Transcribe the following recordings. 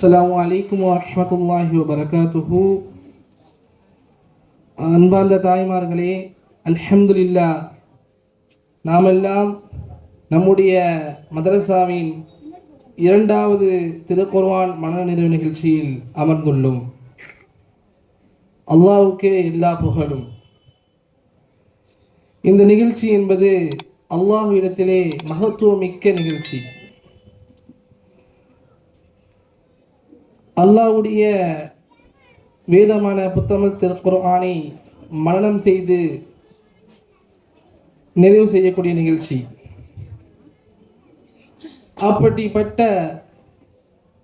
அஸ்ஸலாமு அலைக்கும் வரஹ்மத்துல்லாஹி வபரகாத்துஹு. அன்பார்ந்த தாய்மார்களே, அல்ஹம்துலில்லாஹ், நாமெல்லாம் நம்முடைய மதரசாவின் இரண்டாவது திருக்குர்ஆன் மனநிறைவு நிகழ்ச்சியில் அமர்ந்துள்ளோம். அல்லாஹ்வுக்கே எல்லா புகழும். இந்த நிகழ்ச்சி என்பது அல்லாஹ்விடத்திலே மகத்துவமிக்க நிகழ்ச்சி. அல்லாஹ்வுடைய வேதமான புத்தமல் திருக்குர்ஆனை மனனம் செய்து நிறைவு செய்யக்கூடிய நிகழ்ச்சி. அப்படிப்பட்ட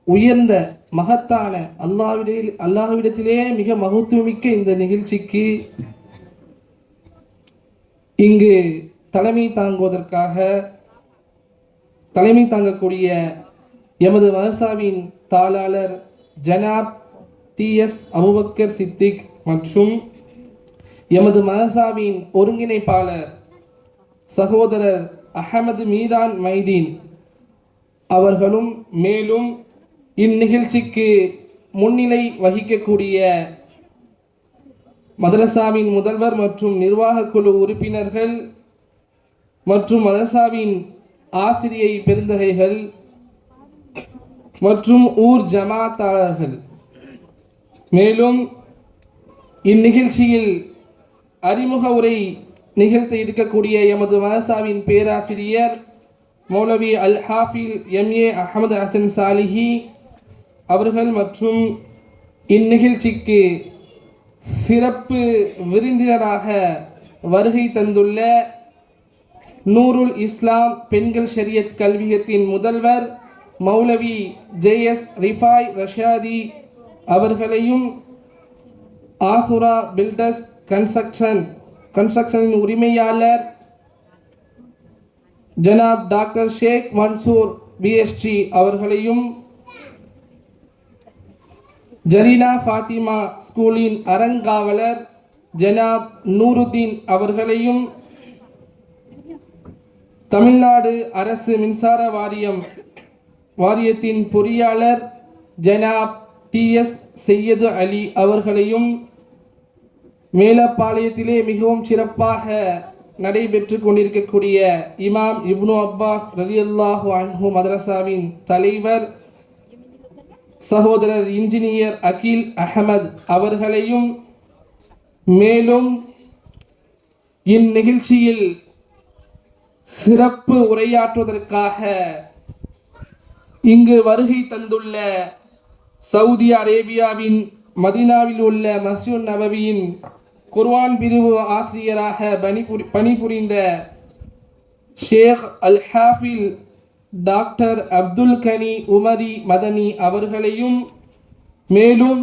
உயர்ந்த மகத்தான அல்லாஹ்விடத்திலே மிக மகத்துவமிக்க இந்த நிகழ்ச்சிக்கு இங்கு தலைமை தாங்கக்கூடிய எமது மதரசாவின் தாளாளர் ஜனாப் டிஎஸ் அபுபக்கர் சித்திக் மற்றும் எமது மதரசாவின் ஒருங்கிணைப்பாளர் சகோதரர் அஹமது மீரான் மைதீன் அவர்களும், மேலும் இந்நிகழ்ச்சிக்கு முன்னிலை வகிக்கக்கூடிய மதரசாவின் முதல்வர் மற்றும் நிர்வாக குழு உறுப்பினர்கள் மற்றும் மதரசாவின் ஆசிரியை பெருந்தகைகள் மற்றும் ஊர் ஜமாத்தாளர்கள், மேலும் இந்நிகழ்ச்சியில் அறிமுக உரை நிகழ்த்த இருக்கக்கூடிய எமது மதரசாவின் பேராசிரியர் மௌலவி அல் ஹாஃபில் எம்ஏ அஹமது ஹசன் சாலிஹி அவர்கள் மற்றும் இந்நிகழ்ச்சிக்கு சிறப்பு விருந்தினராக வருகை தந்துள்ள நூருல் இஸ்லாம் பெண்கள் ஷரியத் கல்வியத்தின் முதல்வர் மௌலவி ஜேஎஸ் ரிஃபாய் ரஷாதி அவர்களையும், ஆசுரா பில்டர்ஸ் கன்ஸ்ட்ரக்ஷனின் உரிமையாளர் ஜனாப் டாக்டர் ஷேக் மன்சூர் பிஎஸ்டி அவர்களையும், ஜரீனா ஃபாத்திமா ஸ்கூலின் அறங்காவலர் ஜனாப் நூருதீன் அவர்களையும், தமிழ்நாடு அரசு மின்சார வாரியத்தின் பொறியாளர் ஜனாப் டிஎஸ் செய்யது அலி அவர்களையும், மேலப்பாளையத்திலே மிகவும் சிறப்பாக நடைபெற்று கொண்டிருக்கக்கூடிய இமாம் இப்னு அப்பாஸ் ரலியல்லாஹு அன்ஹு மதரசாவின் தலைவர் சகோதரர் இன்ஜினியர் அகில் அஹமத் அவர்களையும், மேலும் இந்நிகழ்ச்சியில் சிறப்பு உரையாற்றுவதற்காக இங்கு வருகை தந்துள்ள சவுதி அரேபியாவின் மதீனாவில் உள்ள மஸ்ஜித் நபவியின் குர்ஆன் பிரிவு ஆசிரியராக பணிபுரிந்த ஷேக் அல் ஹாஃபில் டாக்டர் அப்துல் கனி உமரி மதனி அவர்களையும், மேலும்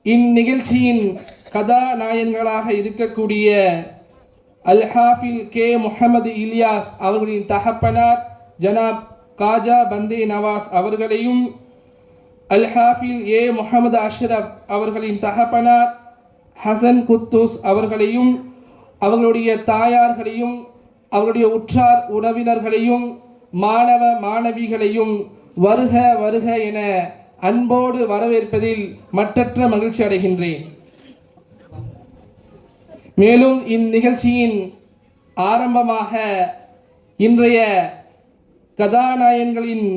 இந்நிகழ்ச்சியின் கதாநாயகங்களாக இருக்கக்கூடிய அல் ஹாஃபில் கே முஹம்மது இலியாஸ் அவர்களின் தகப்பனார் ஜனாப் காஜா பந்தே நவாஸ் அவர்களையும், அல் ஹாஃபில் ஏ முஹம்மது அஷ்ரஃப் அவர்களின் தகப்பனார் ஹசன் குத்தூஸ் அவர்களையும், அவர்களுடைய தாயார்களையும், அவர்களுடைய உற்றார் உறவினர்களையும், மாணவ மாணவிகளையும் வருக வருக என அன்போடு வரவேற்பதில் மற்றற்ற மகிழ்ச்சி அடைகின்றேன். மேலும் இந்நிகழ்ச்சியின் ஆரம்பமாக இன்றைய கதாநாயகங்களின்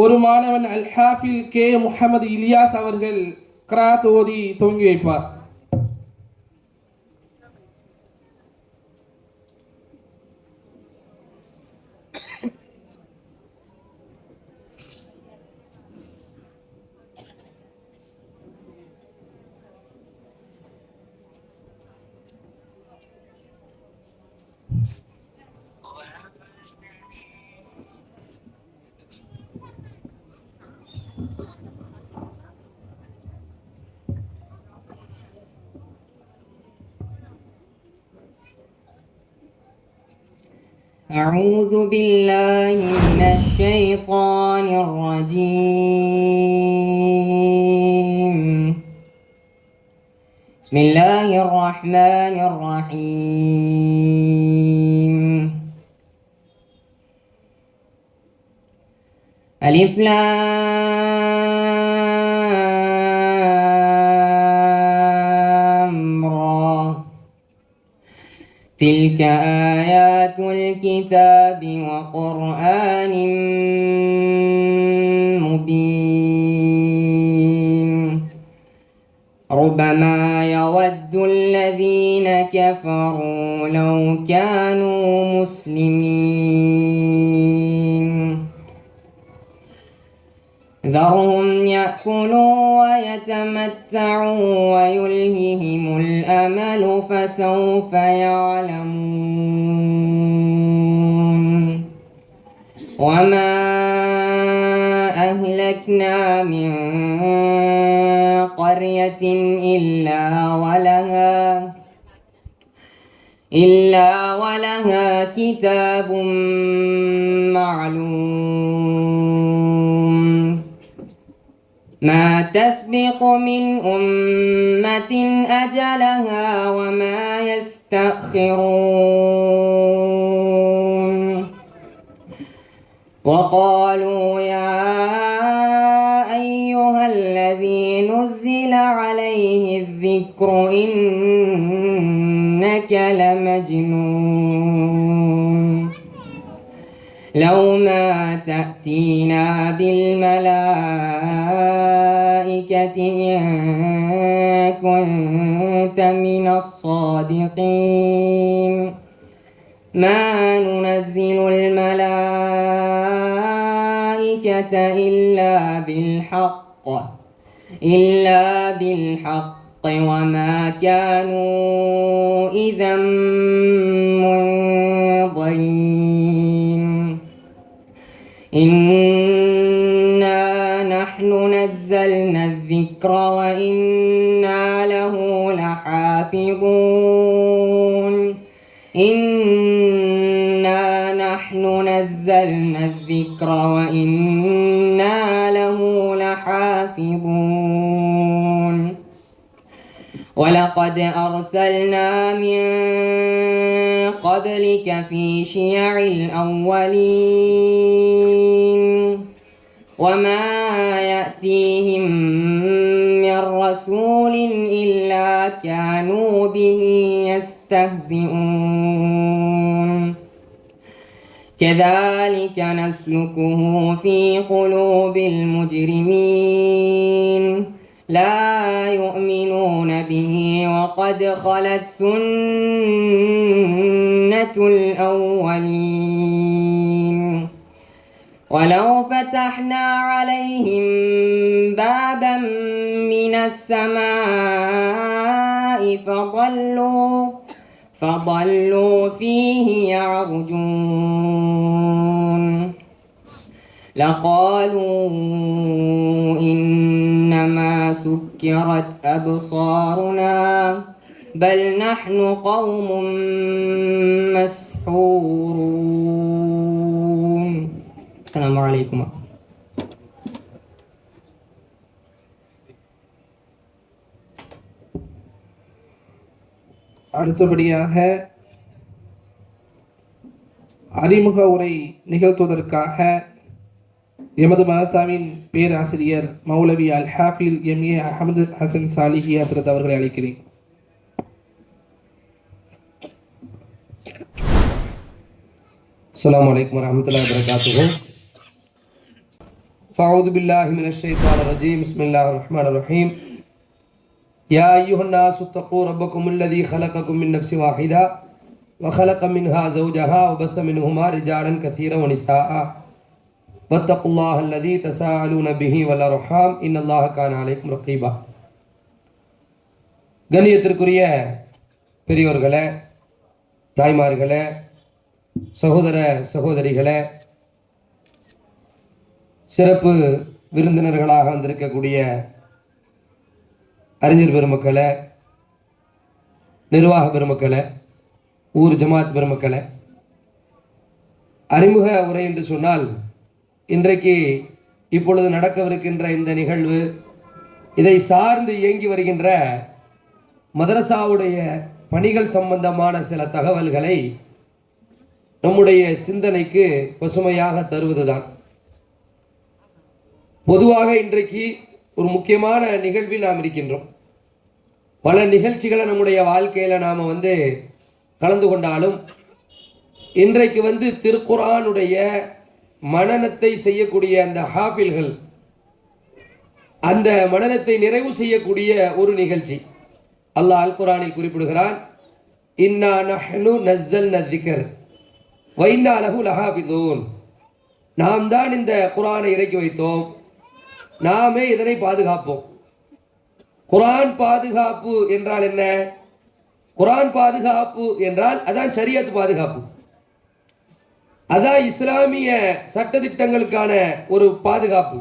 ஒரு மாணவன் அல் ஹாஃபில் கே முஹம்மது இலியாஸ் அவர்கள் கிராத் ஓதி துவங்கி வைப்பார். أعوذ بالله من الشيطان الرجيم. بسم الله الرحمن الرحيم. ألف لام را تلك آيات الكتاب وقرآن مبين ربما يود الذين كفروا لو كانوا مسلمين ذرهم يأكلوا ويتمتعوا ويلههم الأمل فسوف يعلمون وما أهلكنا من قرية إلا ولها كتاب معلوم ما تسبق من أمة أجلها وما يستأخرون وقالوا يا أيها الذي نزل عليه الذكر إنك لمجنون لو ما تأتينا بالملائكة إن كنت من الصادقين ما ننزل الملائكة إلا بالحق وما كانوا إذا منظرين إنا نحن نزلنا الذكر وإنا له لحافظون إنا نحن نزلنا الذكر وإنا له لحافظون ولقد أرسلنا من قبلك في شيع الأولين وما يأتيهم من رسول إلا كانوا به يستهزئون كذلك نسلكه في قلوب المجرمين لا يؤمنون به وقد خلت سنة الأولين ولو فتحنا عليهم بابا من السماء فظلوا فيه يعرجون لقالوا إنما سكرت أبصارنا بل نحن قوم مسحورون. السلام عليكم. அடுத்தபடியாக அறிமுக உரை நிகழ்த்துவதற்காக எமது மதரசாவின் பேராசிரியர் மௌலவி அல் ஹாஃபில் எம்ஏ அஹமது ஹசன் சாலிஹி ஹசரத் அவர்களை அழைக்கிறேன். அஸ்ஸலாமு அலைக்கும் வரஹ்மத்துல்லாஹி வபரகாத்துஹு. ஃபஅஊது பில்லாஹி மினஷ் ஷைத்தானிர் ரஜீம். பிஸ்மில்லாஹிர் ரஹ்மானிர் ரஹீம். யா அய்யுஹன் நாஸு தக்கூ ரப்பக்கும் அல்லதீ خلقكم من نفس واحدة وخلق منها زوجها وبث منهما رجالا كثيرا ونساء واتقوا الله الذي تساءلون به والأرحام إن الله كان عليكم رقيبا. கண்ணியத்திற்குரிய பெரியோர்களே, தாய்மார்களே, சகோதர சகோதரிகளே, சிறப்பு விருந்தினர்களாக வந்திருக்கக்கூடிய அறிஞர் பெருமக்களே, நிர்வாக பெருமக்களே, ஊர் ஜமாத் பெருமக்களே, அறிமுக உரை என்று சொன்னால் இன்றைக்கு இப்பொழுது நடக்கவிருக்கின்ற இந்த நிகழ்வு, இதை சார்ந்து இயங்கி வருகின்ற மதரசாவுடைய பணிகள் சம்பந்தமான சில தகவல்களை நம்முடைய சிந்தனைக்கு பசுமையாக தருவதுதான். பொதுவாக இன்றைக்கு ஒரு முக்கியமான நிகழ்வில் நாம் இருக்கின்றோம். பல நிகழ்ச்சிகளை நம்முடைய வாழ்க்கையில் நாம் கலந்து கொண்டாலும் இன்றைக்கு திருக்குர்ஆனுடைய மனனத்தை செய்யக்கூடிய அந்த ஹாஃபில்கள் அந்த மனனத்தை நிறைவு செய்யக்கூடிய ஒரு நிகழ்ச்சி. அல்லாஹ் அல் குர்ஆனில் குறிப்பிடுகிறான், இன்னா நஹ்னு நஸ்ஸல்னா ذிக்ர் வ இன்னா லஹு லஹாஃபிதூன். நாம் தான் இந்த குர்ஆனை இறக்கி வைத்தோம், நாமே இதனை பாதுகாப்போம். குர்ஆன் பாதுகாப்பு என்றால் என்ன? குர்ஆன் பாதுகாப்பு என்றால் அதான் ஷரியத் பாதுகாப்பு, அதான் இஸ்லாமிய சட்டதிட்டங்களுக்கான ஒரு பாதுகாப்பு.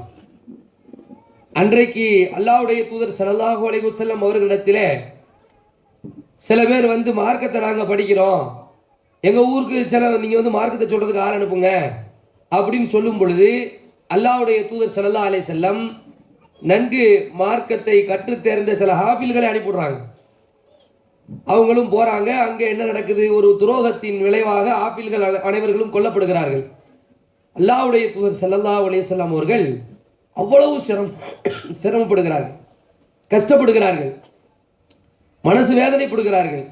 அன்றைக்கு அல்லாஹ்வுடைய தூதர் ஸல்லல்லாஹு அலைஹி வஸல்லம் அவர்களிடத்திலே சில பேர் மார்க்கத்தை நாங்கள் படிக்கிறோம், எங்கள் ஊருக்கு நீங்கள் மார்க்கத்தை சொல்கிறதுக்கு ஆள் அனுப்புங்க அப்படின்னு சொல்லும் பொழுது அல்லாஹ்வுடைய தூதர் ஸல்லல்லாஹு அலைஹி வஸல்லம் நன்கு மார்க்கத்தை கற்றுத் தேர்ந்த சில ஹாஃபில்களை அனுப்பிடுறாங்க. அவங்களும் போகிறாங்க. அங்கே என்ன நடக்குது? ஒரு துரோகத்தின் விளைவாக ஹாஃபில்கள் அனைவர்களும் கொல்லப்படுகிறார்கள். அல்லாஹ்வுடைய தூதர் ஸல்லல்லாஹு அலைஹி வஸல்லம் அவர்கள் அவ்வளவு சிரமப்படுகிறார்கள், கஷ்டப்படுகிறார்கள், மனசு வேதனைப்படுகிறார்கள்.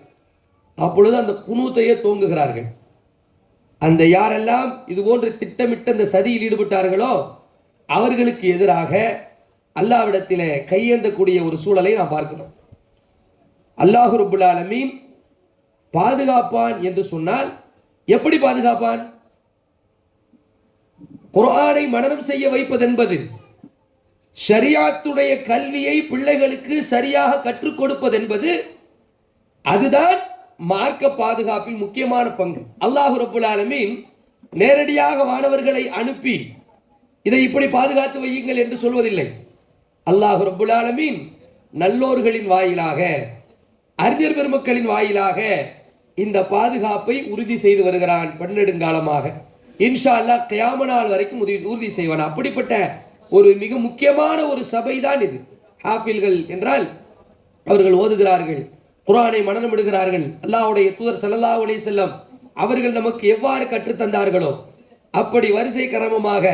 அப்பொழுது அந்த குனூத்தையே தூங்குகிறார்கள். அந்த யாரெல்லாம் இது போன்று திட்டமிட்ட அந்த சதியில் ஈடுபட்டார்களோ அவர்களுக்கு எதிராக அல்லாஹ்விடத்திலே கையேந்தக்கூடிய ஒரு சூழலை நாம் பார்க்கிறோம். அல்லாஹ் ரப்புல் ஆலமீன் பாதுகாப்பான் என்று சொன்னால் எப்படி பாதுகாப்பான்? குர்ஆனை மனனம் செய்ய வைப்பது என்பது, ஷரியாத்துடைய கல்வியை பிள்ளைகளுக்கு சரியாக கற்றுக் கொடுப்பது என்பது, அதுதான் மார்க்க பாதுகாப்பின் முக்கியமான பங்கு. அல்லாஹ் ரப்புல் ஆலமீன் நேரடியாக மாணவர்களை அனுப்பி இதை இப்படி பாதுகாத்து வையுங்கள் என்று சொல்வதில்லை. அல்லாஹ் ரப்புல் ஆலமீன் நல்லோர்களின் வாயிலாக, அறிஞர் பெருமக்களின் வாயிலாக இந்த பாதுகாப்பை உறுதி செய்து வருகிறான் பன்னெடுங்காலமாக. இன்ஷா அல்லாஹ் கியாம நாள் வரைக்கும் உறுதி செய்வான். அப்படிப்பட்ட ஒரு மிக முக்கியமான ஒரு சபை தான் இது. ஹாஃபில்கள் என்றால் அவர்கள் ஓதுகிறார்கள், குர்ஆனை மனனமிடுகிறார்கள். அல்லாஹ்வுடைய தூதர் ஸல்லல்லாஹு அலைஹி வஸல்லம் அவர்கள் நமக்கு எவ்வாறு கற்றுத்தந்தார்களோ அப்படி வரிசை கிரமமாக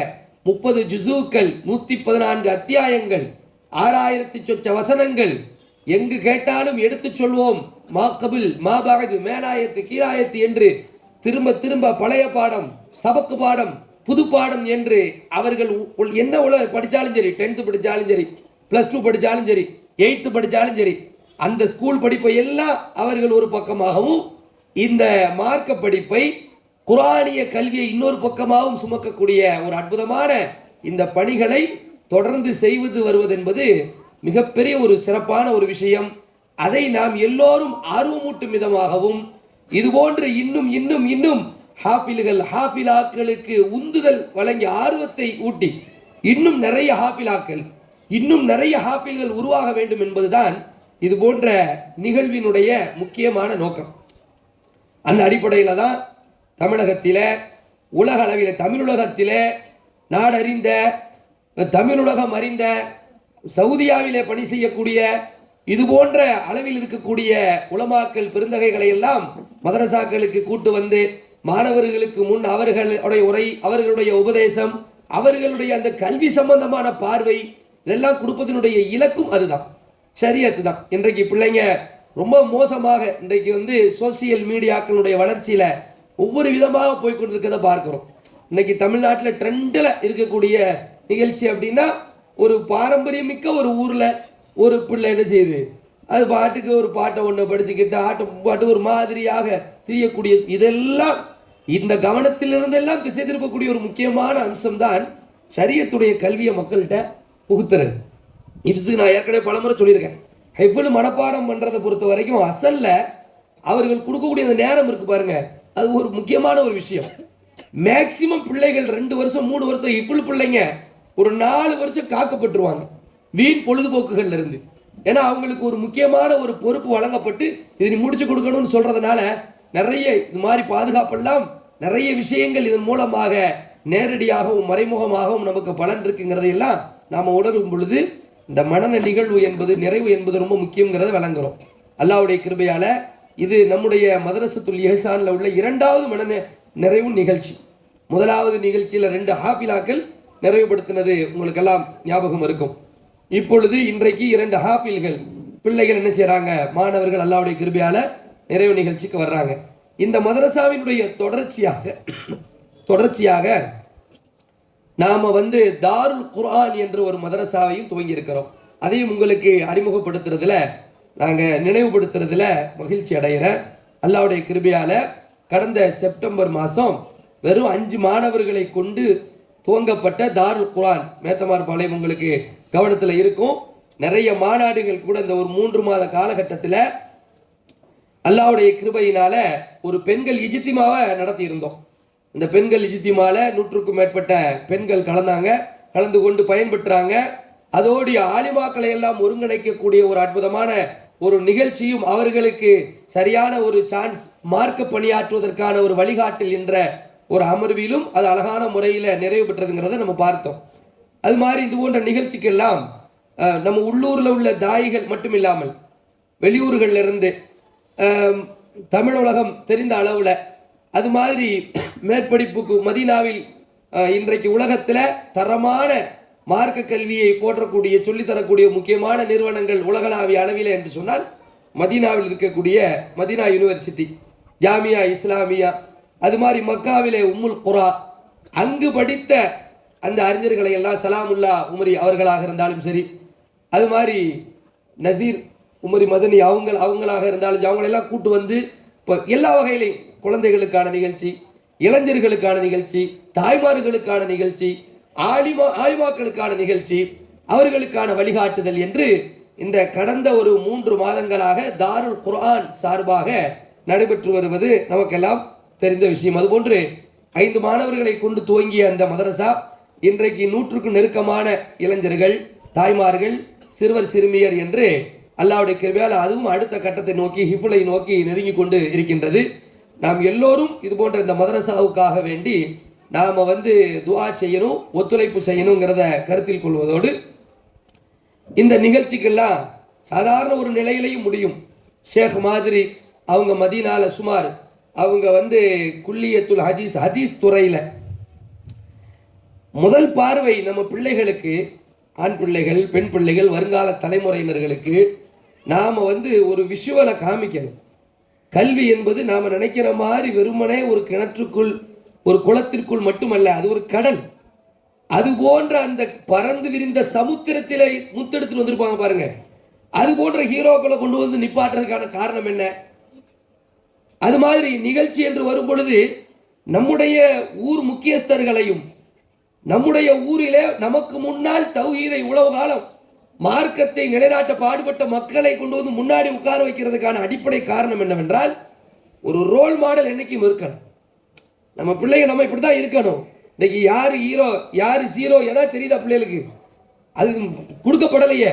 30 ஜுஸூக்கள், 114 அத்தியாயங்கள், 6000 சொச்ச வசனங்கள், எங்கு கேட்டாலும் எடுத்துச் சொல்வோம். மாக்கபில் மாபாகது மேலாயத்து கீழாயத்து என்று திரும்ப திரும்ப பழைய பாடம், சபக்கு பாடம், புது பாடம் என்று அவர்கள் என்ன படித்தாலும் சரி, 10th படித்தாலும் சரி, +2 படித்தாலும் சரி, 8th படித்தாலும் சரி, அந்த ஸ்கூல் படிப்பை எல்லாம் அவர்கள் ஒரு பக்கமாகவும் இந்த மார்க்க படிப்பை குர்ஆனிய கல்வியை இன்னொரு பக்கமாகவும் சுமக்கக்கூடிய ஒரு அற்புதமான இந்த பணிகளை தொடர்ந்து செய்வது வருவது என்பது மிகப்பெரிய ஒரு சிறப்பான ஒரு விஷயம். அதை நாம் எல்லோரும் ஆர்வமூட்டும் விதமாகவும் இதுபோன்று இன்னும் இன்னும் இன்னும் ஹாஃபில்கள் ஹாஃபிலாக்களுக்கு உந்துதல் வழங்கி ஆர்வத்தை ஊட்டி இன்னும் நிறைய ஹாஃபிலாக்கள், இன்னும் நிறைய ஹாஃபில்கள் உருவாக வேண்டும் என்பதுதான் இது போன்ற நிகழ்வினுடைய முக்கியமான நோக்கம். அந்த அடிப்படையில் தான் தமிழகத்தில், உலக அளவில், தமிழுலகத்தில் நாடறிந்த, தமிழுலகம் அறிந்த, சவுதியாவிலே பணி செய்யக்கூடிய இது போன்ற அளவில் இருக்கக்கூடிய உலமாக்கள் பெருந்தகைகளை எல்லாம் மதரசாக்களுக்கு கூட்டு வந்து மாணவர்களுக்கு முன் அவர்களுடைய உரை, அவர்களுடைய உபதேசம், அவர்களுடைய அந்த கல்வி சம்பந்தமான பார்வை இதெல்லாம் கொடுப்பதனுடைய இலக்கும் அதுதான், ஷரியத்து தான். இன்றைக்கு பிள்ளைங்க ரொம்ப மோசமாக இன்றைக்கு சோசியல் மீடியாக்களுடைய வளர்ச்சியில் ஒவ்வொரு விதமாக போய்கொண்டிருக்கிறத பார்க்குறோம். இன்னைக்கு தமிழ்நாட்டில் ட்ரெண்டில் இருக்கக்கூடிய நிகழ்ச்சி அப்படின்னா, ஒரு பாரம்பரியமிக்க ஒரு ஊரில் ஒரு பிள்ளை என்ன செய்யுது, அது பாட்டுக்கு ஒரு பாட்டை ஒன்று படிச்சுக்கிட்டு பாட்டு ஒரு மாதிரியாக தெரியக்கூடிய, இதெல்லாம் இந்த கவனத்திலிருந்தெல்லாம் திசை திருப்பக்கூடிய ஒரு முக்கியமான அம்சம்தான் ஷரியத்துடைய கல்வியை மக்கள்கிட்ட புகுத்துறது. இப்ஸு நான் ஏற்கனவே பலமுறை சொல்லியிருக்கேன். ஹிஃப்ல் மனப்பாடம் பண்ணுறதை பொறுத்த வரைக்கும் அசல்ல அவர்கள் கொடுக்கக்கூடிய அந்த நேரம் இருக்கு பாருங்க, அது ஒரு முக்கியமான ஒரு விஷயம். மேக்சிமம் பிள்ளைகள் 2 வருஷம் 3 வருஷம் ஹிஃப்ல் பிள்ளைங்க ஒரு 4 வருஷம் காக்கப்பட்டுருவாங்க வீண் பொழுதுபோக்குகள்ல இருந்து. ஏன்னா அவங்களுக்கு ஒரு முக்கியமான ஒரு பொறுப்பு வழங்கப்பட்டு இதை நீ முடிச்சு கொடுக்கணும்னு சொல்றதுனால நிறைய இது மாதிரி பாதுகாப்பெல்லாம் நிறைய விஷயங்கள் இதன் மூலமாக நேரடியாகவும் மறைமுகமாகவும் நமக்கு பலன் இருக்குங்கிறதையெல்லாம் நாம் உணரும் பொழுது இந்த மனன நிகழ்வு என்பது, நிறைவு என்பது ரொம்ப முக்கியங்கிறத விளங்குறோம். அல்லாஹ்வுடைய கிருபையால இது நம்முடைய மதரசத்துல் இஹ்சானில் உள்ள 2வது மனன நிறைவு நிகழ்ச்சி. முதலாவது நிகழ்ச்சியில் 2 ஹாஃபிலாக்கள் நிறைவுபடுத்தினது உங்களுக்கெல்லாம் ஞாபகம் இருக்கும். இப்பொழுது இன்றைக்கு 2 ஹாஃபில்கள் பிள்ளைகள் என்ன செய்கிறாங்க, மாணவர்கள் அல்லாஹ்வுடைய கிருபையால் நிறைவு நிகழ்ச்சிக்கு வர்றாங்க. இந்த மதரசாவினுடைய தொடர்ச்சியாக நாம் வந்து தாருல் குர்ஆன் என்ற ஒரு மதரசாவையும் துவங்கி இருக்கிறோம். அதையும் உங்களுக்கு அறிமுகப்படுத்துறதுல நாங்கள் நினைவுபடுத்துறதுல மகிழ்ச்சி அடைகிறேன். அல்லாஹ்வுடைய கிருபையால் கடந்த செப்டம்பர் மாதம் வெறும் 5 மாணவர்களை கொண்டு துவங்கப்பட்ட தாருல் குர்ஆன் மேத்தமார் பாளையம் உங்களுக்கு கவனத்தில் இருக்கும். நிறைய மாநாடுகள் கூட இந்த ஒரு 3 மாத காலகட்டத்தில் அல்லாஹ்வுடைய கிருபையினால ஒரு பெண்கள் இஜ்திமாவை நடத்தி இருந்தோம். இந்த பெண்கள் இஜ்திமால 100க்கும் மேற்பட்ட பெண்கள் கலந்து கொண்டு பயன்பெற்றாங்க. அதோடைய ஆலிமாக்களை எல்லாம் ஒருங்கிணைக்கக்கூடிய ஒரு அற்புதமான ஒரு நிகழ்ச்சியும் அவர்களுக்கு சரியான ஒரு சான்ஸ் மார்க்க பணியாற்றுவதற்கான ஒரு வழிகாட்டல் என்ற ஒரு அமர்விலும் அது அழகான முறையில் நிறைவு பெற்றதுங்கிறத நம்ம பார்த்தோம். அது மாதிரி இது போன்ற நிகழ்ச்சிக்கெல்லாம் நம்ம உள்ளூரில் உள்ள தாயிகள் மட்டும் இல்லாமல் வெளியூர்களில் இருந்து தமிழ் உலகம் தெரிந்த அளவில் அது மாதிரி மேற்படிப்புக்கு மதீனாவில் இன்றைக்கு உலகத்தில் தரமான மார்க்க கல்வியை போற்றக்கூடிய சொல்லித்தரக்கூடிய முக்கியமான நிறுவனங்கள் உலகளாவிய அளவில் என்று சொன்னால் மதீனாவில் இருக்கக்கூடிய மதீனா யூனிவர்சிட்டி, ஜாமியா இஸ்லாமியா, அது மாதிரி மக்காவிலே உம்முல் குரா, அங்கு படித்த அந்த அறிஞர்களை எல்லாம் சலாமுல்லா உமரி அவர்களாக இருந்தாலும் சரி, அது மாதிரி நசீர் உமரி மதனி அவங்களாக இருந்தாலும் அவங்களெல்லாம் கூட்டு வந்து இப்போ எல்லா வகையிலையும் குழந்தைகளுக்கான நிகழ்ச்சி, இளைஞர்களுக்கான நிகழ்ச்சி, தாய்மார்களுக்கான நிகழ்ச்சி, ஆலிமாக்களுக்கான நிகழ்ச்சி, அவர்களுக்கான வழிகாட்டுதல் என்று இந்த கடந்த ஒரு 3 மாதங்களாக தாருல் குர்ஆன் சார்பாக நடைபெற்று வருவது நமக்கெல்லாம் தெரிந்த விஷயம். அதுபோன்று 5 மாணவர்களை கொண்டு துவங்கிய அந்த மதரசா இன்றைக்கு 100க்கும் நெருக்கமான இளைஞர்கள், தாய்மார்கள், சிறுவர் சிறுமியர் என்று அல்லாஹ்வுடைய கிருபையால் அதுவும் அடுத்த கட்டத்தை நோக்கி ஹிஃபுலை நோக்கி நெருங்கி கொண்டு இருக்கின்றது. நாம் எல்லோரும் இது போன்ற இந்த மதரசாவுக்காக வேண்டி நாம் வந்து துஆ செய்யணும், ஒத்துழைப்பு செய்யணுங்கிறத கருத்தில் கொள்வதோடு இந்த நிகழ்ச்சிக்கெல்லாம் சாதாரண ஒரு நிலையிலையும் முடியும். ஷேக் மாதிரி அவங்க மதீனால சுமார் அவங்க வந்து குல்லியத்துல் ஹதீஸ் துறையில் முதல் பார்வை நம்ம பிள்ளைகளுக்கு, ஆண் பிள்ளைகள், பெண் பிள்ளைகள், வருங்கால தலைமுறையினர்களுக்கு நாம் வந்து ஒரு விஷுவலை காமிக்கணும். கல்வி என்பது நாம் நினைக்கிற மாதிரி வெறுமனே ஒரு கிணற்றுக்குள் ஒரு குளத்திற்குள் மட்டுமல்ல, அது ஒரு கடல். அது போன்ற அந்த பறந்து விரிந்த சமுத்திரத்திலே முத்தெடுத்துட்டு வந்திருப்பாங்க பாருங்க. அது போன்ற ஹீரோக்களை கொண்டு வந்து நிப்பாட்டுறதுக்கான காரணம் என்ன? அது மாதிரி நிகழ்ச்சி என்று வரும் பொழுது நம்முடைய ஊர் முக்கியஸ்தர்களையும் நம்முடைய ஊரிலே நமக்கு முன்னால் தௌஹீதை உலக காலம் மார்க்கத்தை நிலைநாட்ட பாடுபட்ட மக்களை கொண்டு வந்து முன்னாடி உட்கார வைக்கிறதுக்கான அடிப்படை காரணம் என்னவென்றால் ஒரு ரோல் மாடல் என்னைக்கும் இருக்கணும். நம்ம பிள்ளைங்க நம்ம இப்படி தான் இருக்கணும். இன்னைக்கு யார் ஹீரோ யார் ஜீரோ எதாவது தெரியுதா பிள்ளைகளுக்கு? அது கொடுக்கப்படலையே.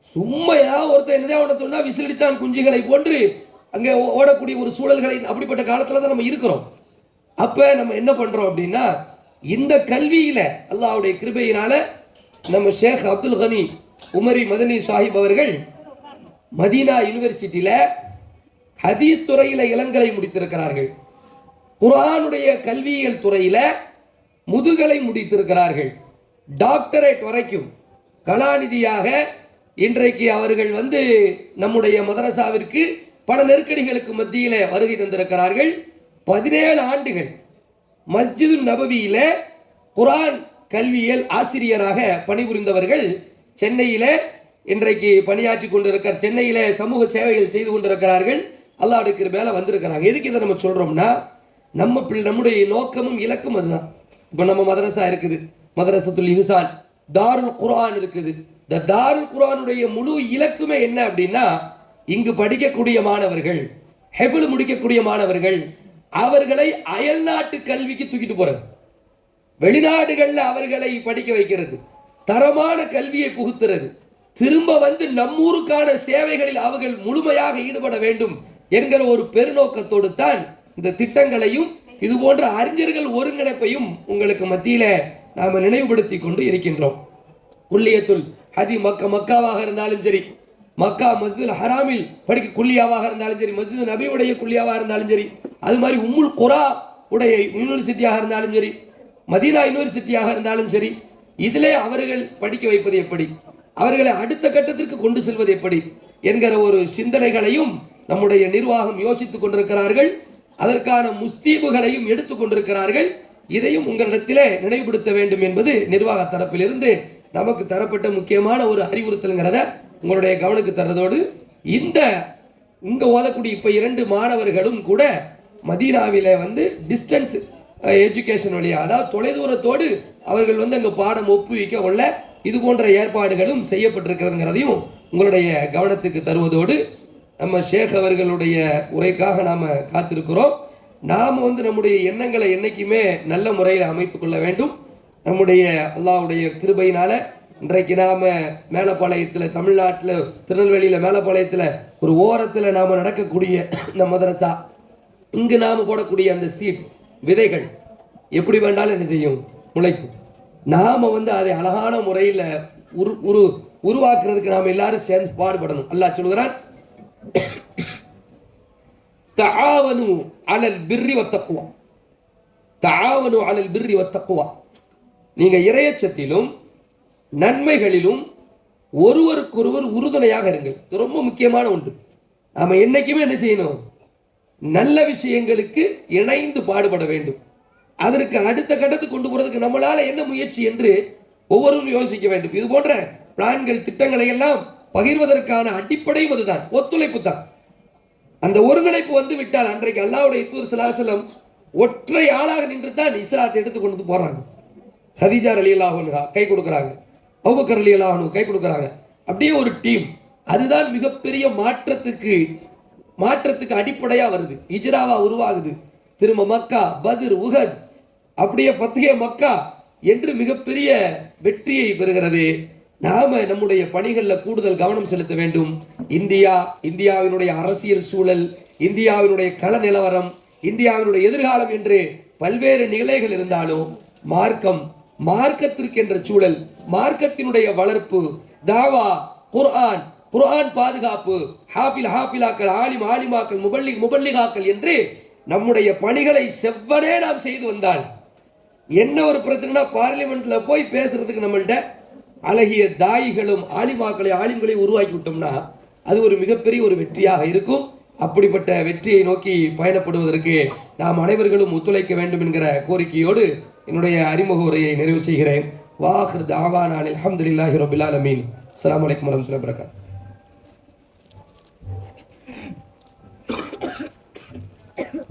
சும்மா ஏதாவது ஒருத்தர் என்னதான் ஒன்று சொன்னால் விசிலடித்தான் குஞ்சுகளை போன்று அங்கே ஓடக்கூடிய ஒரு சூழல்களை அப்படிப்பட்ட காலத்தில் தான் நம்ம இருக்கிறோம். அப்போ நம்ம என்ன பண்ணுறோம் அப்படின்னா இந்த கல்வியில் அல்லாஹ்வுடைய கிருபையினால நம்ம ஷேக் அப்துல் கனி உமரி மதனி சாஹிப் அவர்கள் மதீனா யூனிவர்சிட்டியில் ஹதீஸ் துறையில் இளங்கலை முடித்திருக்கிறார்கள். குர்ஆனுடைய கல்வியியல் துறையில் முதுகலை முடித்திருக்கிறார்கள். டாக்டரேட் வரைக்கும் கலாநிதியாக இன்றைக்கு அவர்கள் வந்து நம்முடைய மதரசாவிற்கு பல நெருக்கடிகளுக்கு மத்தியில் வருகை தந்திருக்கிறார்கள். 17 ஆண்டுகள் மஸ்ஜிது நபவியில குர்ஆன் கல்வியியல் ஆசிரியராக பணிபுரிந்தவர்கள் சென்னையில் இன்றைக்கு பணியாற்றி கொண்டிருக்கிற சென்னையில் சமூக சேவைகள் செய்து கொண்டிருக்கிறார்கள். அல்லாஹ்வுடைய கிருபையால வந்திருக்கிறாங்க. எதுக்கு இதை நம்ம சொல்கிறோம்னா நம்முடைய நோக்கமும் இலக்கும் அதுதான். இப்போ நம்ம மதரசா இருக்குது, மதரசத்துல் இஹ்சான், தாருல் குர்ஆன் இருக்குது. இந்த தாருல் குர்ஆனுடைய முழு இலக்குமே என்ன அப்படின்னா இங்கு படிக்கக்கூடிய மாணவர்கள், ஹெஃபுல் முடிக்கக்கூடிய மாணவர்கள், அவர்களை அயல்நாட்டு கல்விக்கு தூக்கிட்டு போறது, வெளிநாடுகளில் அவர்களை படிக்க வைக்கிறது, தரமான கல்வியை புகுத்துறது, திரும்ப வந்து நம்மூருக்கான சேவைகளில் அவர்கள் முழுமையாக ஈடுபட வேண்டும் என்கிற ஒரு பெருநோக்கத்தோடு தான் இந்த திட்டங்களையும் இது போன்ற அறிஞர்கள் ஒருங்கிணைப்பையும் உங்களுக்கு மத்தியில் நாம் நினைவுபடுத்தி கொண்டு இருக்கின்றோம். குல்லியத்துல் ஹதி மக்காவாக இருந்தாலும் சரி, மக்கா மஸ்ஜிதுல் ஹராமில் படிக்க குல்லியாவாக இருந்தாலும் சரி, மஸ்ஜிது நபியுடைய குல்லியாவாக இருந்தாலும் சரி, அது மாதிரி உம்முல் குரா உடைய யூனிவர்சிட்டியாக இருந்தாலும் சரி, மதீனா யூனிவர்சிட்டியாக இருந்தாலும் சரி, இதிலே அவர்கள் படிக்க வைப்பது எப்படி, அவர்களை அடுத்த கட்டத்திற்கு கொண்டு செல்வது எப்படி என்கிற ஒரு சிந்தனைகளையும் நம்முடைய நிர்வாகம் யோசித்துக் கொண்டிருக்கிறார்கள். அதற்கான முஸ்தீபுகளையும் எடுத்துக் கொண்டிருக்கிறார்கள். இதையும் உங்களிடத்திலே நினைவுபடுத்த வேண்டும் என்பது நிர்வாக தரப்பிலிருந்து நமக்கு தரப்பட்ட முக்கியமான ஒரு அறிவுறுத்தலுங்கிறத உங்களுடைய கவனத்துக்கு தர்றதோடு, இந்த இங்கே ஓதக்கூடிய இப்போ 2 மாணவர்களும் கூட மதீனாவிலே டிஸ்டன்ஸ் எஜுகேஷன் வழியாக, அதாவது தொலைதூரத்தோடு அவர்கள் அங்கே பாடம் ஒப்புவிக்க உள்ள இது போன்ற ஏற்பாடுகளும் செய்யப்பட்டிருக்கிறதுங்கிறதையும் உங்களுடைய கவனத்துக்கு தருவதோடு, நம்ம ஷேக் அவர்களுடைய உரைக்காக நாம் காத்திருக்கிறோம். நாம் நம்முடைய எண்ணங்களை என்றைக்குமே நல்ல முறையில் அமைத்து கொள்ள வேண்டும். நம்முடைய அல்லாஹ்வுடைய கிருபையினால் இன்றைக்கு நாம் மேலப்பாளையத்தில், தமிழ்நாட்டில் திருநெல்வேலியில் மேலப்பாளையத்தில் ஒரு ஓரத்தில் நாம் நடக்கக்கூடிய இந்த மதரசா, இங்கு நாம் போடக்கூடிய அந்த சீட்ஸ் விதைகள் எப்படி வேண்டாலும் என்ன செய்யும், முளைக்கும். நாம் அதை அழகான முறையில் உருவாக்குறதுக்கு நாம் எல்லாரும் சேர்ந்து பாடுபடணும். அல்லாஹ் சொல்கிறான், தஆவனு அலல் பிர்ரி வத்தக்வா, தஆவனு அலல் பிர்ரி வத்தக்வா. நீங்கள் இறையச்சத்திலும் நன்மைகளிலும் ஒருவருக்கொருவர் உறுதுணையாக இருங்கள். இது ரொம்ப முக்கியமான ஒன்று. நாம் என்னைக்குமே என்ன செய்யணும், நல்ல விஷயங்களுக்கு இணைந்து பாடுபட வேண்டும். அதற்கு அடுத்த கட்டத்துக்கு கொண்டு போறதுக்கு நம்மளால என்ன முயற்சி என்று ஒவ்வொருவரும் யோசிக்க வேண்டும். இது போன்ற பிளான்கள், திட்டங்களை எல்லாம் பகிர்வதற்கான அடிப்படையும் அதுதான், ஒத்துழைப்பு தான். அந்த ஒருங்கிணைப்பு விட்டால், அன்றைக்கு அல்லாஹ்வுடைய தூதர் ஸல்லல்லாஹு அலைஹி வஸல்லம் ஒற்றை ஆளாக நின்று தான் இஸ்லாத்தை எடுத்து கொண்டு போறாங்க. ஹதீஜா ரலியல்லாஹு அன்ஹா கை கொடுக்குறாங்க, அபூபக்கர் ரலியல்லாஹு அன்ஹு கை கொடுக்குறாங்க. அப்படியே ஒரு டீம். அதுதான் மிகப்பெரிய மாற்றத்துக்கு அடிப்படையா வருது. ஹிஜ்ராவா உருவாகுது. திரும்ப மக்கா, பத்ர், உஹத், அப்படியே ஃபத்ஹே மக்கா என்று மிகப்பெரிய வெற்றியை பெறுகிறது. நாம நம்முடைய பணிகளில் கூடுதல் கவனம் செலுத்த வேண்டும். இந்தியாவினுடைய அரசியல் சூழல், இந்தியாவினுடைய கள நிலவரம், இந்தியாவினுடைய எதிர்காலம் என்று பல்வேறு நிலைகள் இருந்தாலும் மார்க்கத்திற்கு என்ற சூழல், மார்க்கத்தினுடைய வளர்ப்பு, தாவா, குர்ஆன் பாதுகாப்பு, ஹாஃபிலாக்கள், ஆலிமாக்கள், முபல்லிகாக்கள் என்று நம்முடைய பணிகளை செவ்வனே நாம் செய்து வந்தால், என்ன ஒரு பிரச்சனைனா பார்லிமெண்ட்ல போய் பேசுறதுக்கு நம்மள்ட்ட அழகிய தாயிகளும் ஆலிம்களையும் உருவாக்கி விட்டோம்னா அது ஒரு மிகப்பெரிய ஒரு வெற்றியாக இருக்கும். அப்படிப்பட்ட வெற்றியை நோக்கி பயணப்படுவதற்கு நாம் அனைவர்களும் ஒத்துழைக்க வேண்டும் என்கிற கோரிக்கையோடு என்னுடைய அறிமுக உரையை நிறைவு செய்கிறேன். வாஹிர் தாவானா அல்ஹம்துலில்லாஹி ரப்பில் ஆலமீன். அஸ்ஸலாமு அலைக்கும் வரஹ்மத்துல்லாஹி வபரகாத்துஹு.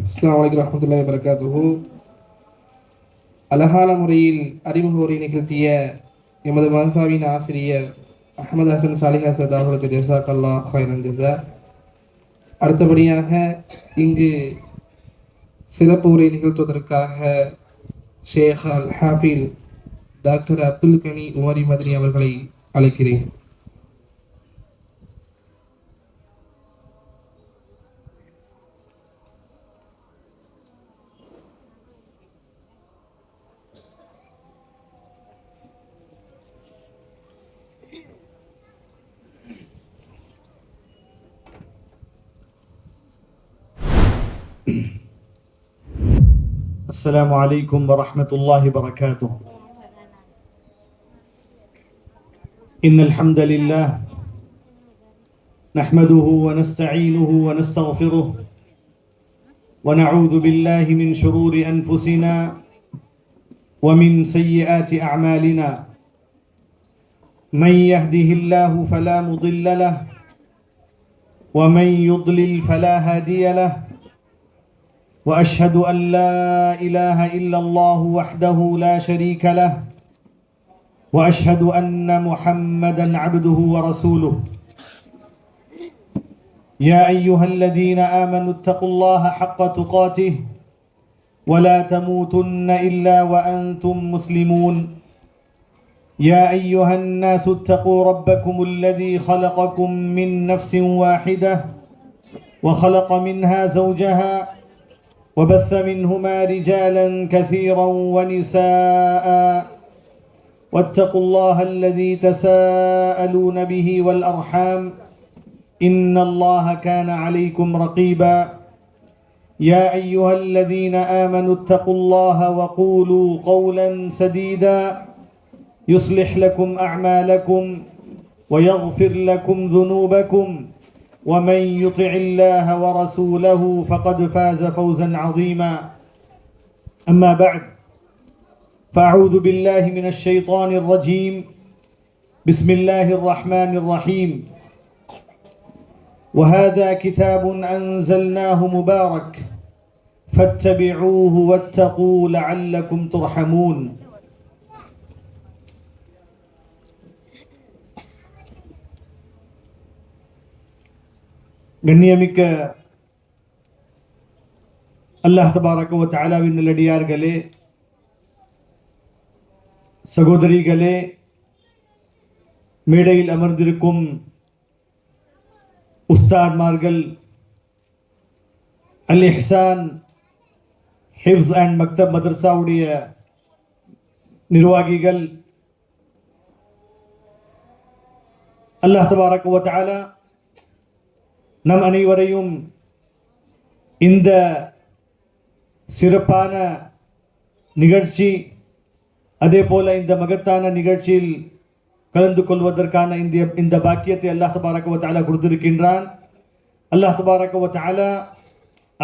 அஸ்ஸலாமு அலைக்கும் வரஹ்மத்துல்லாஹி வபரகாத்துஹு. அழகான முறையில் அறிமுக உரை நிகழ்த்திய எமது மதரசாவின் ஆசிரியர் அஹ்மது ஹசன் சாலிஹ் அஸத் அவர்களுக்கு ஜஸாக்கல்லாஹ் ஹைரன் ஜஸா. அடுத்தபடியாக இங்கு சிறப்பு உரை நிகழ்த்துவதற்காக ஷேக் அல் ஹாஃபில் டாக்டர் அப்துல் கனி உமரி மதனி அவர்களை அழைக்கிறேன். السلام عليكم ورحمة الله وبركاته. إن الحمد لله نحمده ونستعينه ونستغفره ونعوذ بالله من شرور أنفسنا ومن سيئات أعمالنا. من يهده الله فلا مضل له ومن يضلل فلا هادي له. وأشهد أن لا إله إلا الله وحده لا شريك له وأشهد أن محمدًا عبده ورسوله. يا أيها الذين آمنوا اتقوا الله حق تقاته ولا تموتن إلا وأنتم مسلمون. يا أيها الناس اتقوا ربكم الذي خلقكم من نفس واحدة وخلق منها زوجها وبث منهما رجالا كثيرا ونساء. واتقوا الله الذي تساءلون به والأرحام إن الله كان عليكم رقيبا. يا أيها الذين آمنوا اتقوا الله وقولوا قولا سديدا يصلح لكم أعمالكم ويغفر لكم ذنوبكم ومن يطع الله ورسوله فقد فاز فوزا عظيما أما بعد فأعوذ بالله من الشيطان الرجيم بسم الله الرحمن الرحيم وهذا كتاب أنزلناه مبارك فاتبعوه واتقوا لعلكم ترحمون கண்ணியமிக்க அல்லாஹ் தபாரக வ தஆலாவின் நல்லடியார்களே, சகோதரிகளே, மேடையில் அமர்ந்திருக்கும் உஸ்தாத்மார்கள், அல் இஹ்சான் ஹிஃப்ஸ் அண்ட் மக்தப் மதரசாவுடைய நிர்வாகிகள், அல்லாஹ் தபாரக வ தஆலா நம் அனைவரையும் இந்த சிறப்பான நிகழ்ச்சி, அதே போல இந்த மகத்தான நிகழ்ச்சியில் கலந்து கொள்வதற்கான இந்த பாக்கியத்தை அல்லாஹ் தபாரக வ தஆலா கொடுத்திருக்கின்றான். அல்லாஹ் தபாரக வ தஆலா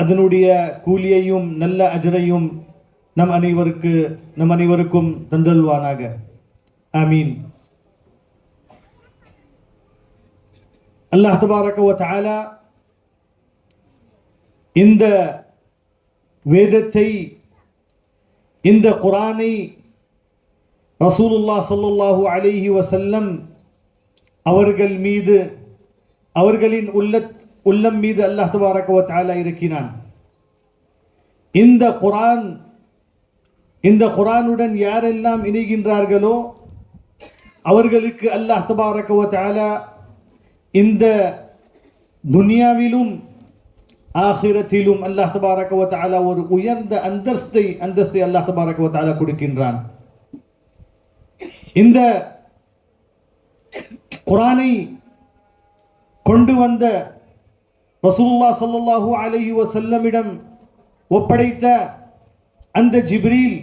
அதனுடைய கூலியையும் நல்ல அஜரையும் நம் அனைவருக்கும் தந்தல்வானாக. ஆமீன். அல்லாஹ் தபாரக வ தஆலா இந்த வேதத்தை, இந்த குர்ஆனை ரசூலுல்லாஹ் ஸல்லல்லாஹு அலைஹி வஸல்லம் அவர்கள் மீது, அவர்களின் உள்ளம் மீது அல்லாஹ் தபாரக வ தஆலா இறக்கினான். இந்த குர்ஆனுடன் யாரெல்லாம் இணைகின்றார்களோ அவர்களுக்கு அல்லாஹ் தபாரக வ தஆலா இந்த துனியாவிலும் ஆகிரத்திலும் அல்லாஹ் தபாரக வ தஆலா ஒரு உயர்ந்த அந்தஸ்தை அல்லாஹ் தபாரக வ தஆலா கொடுக்கின்றான். இந்த குர்ஆனை கொண்டு வந்த ரசூலுல்லாஹ் ஸல்லல்லாஹு அலைஹி வஸல்லமிடம் ஒப்படைத்த அந்த ஜிப்ரீல்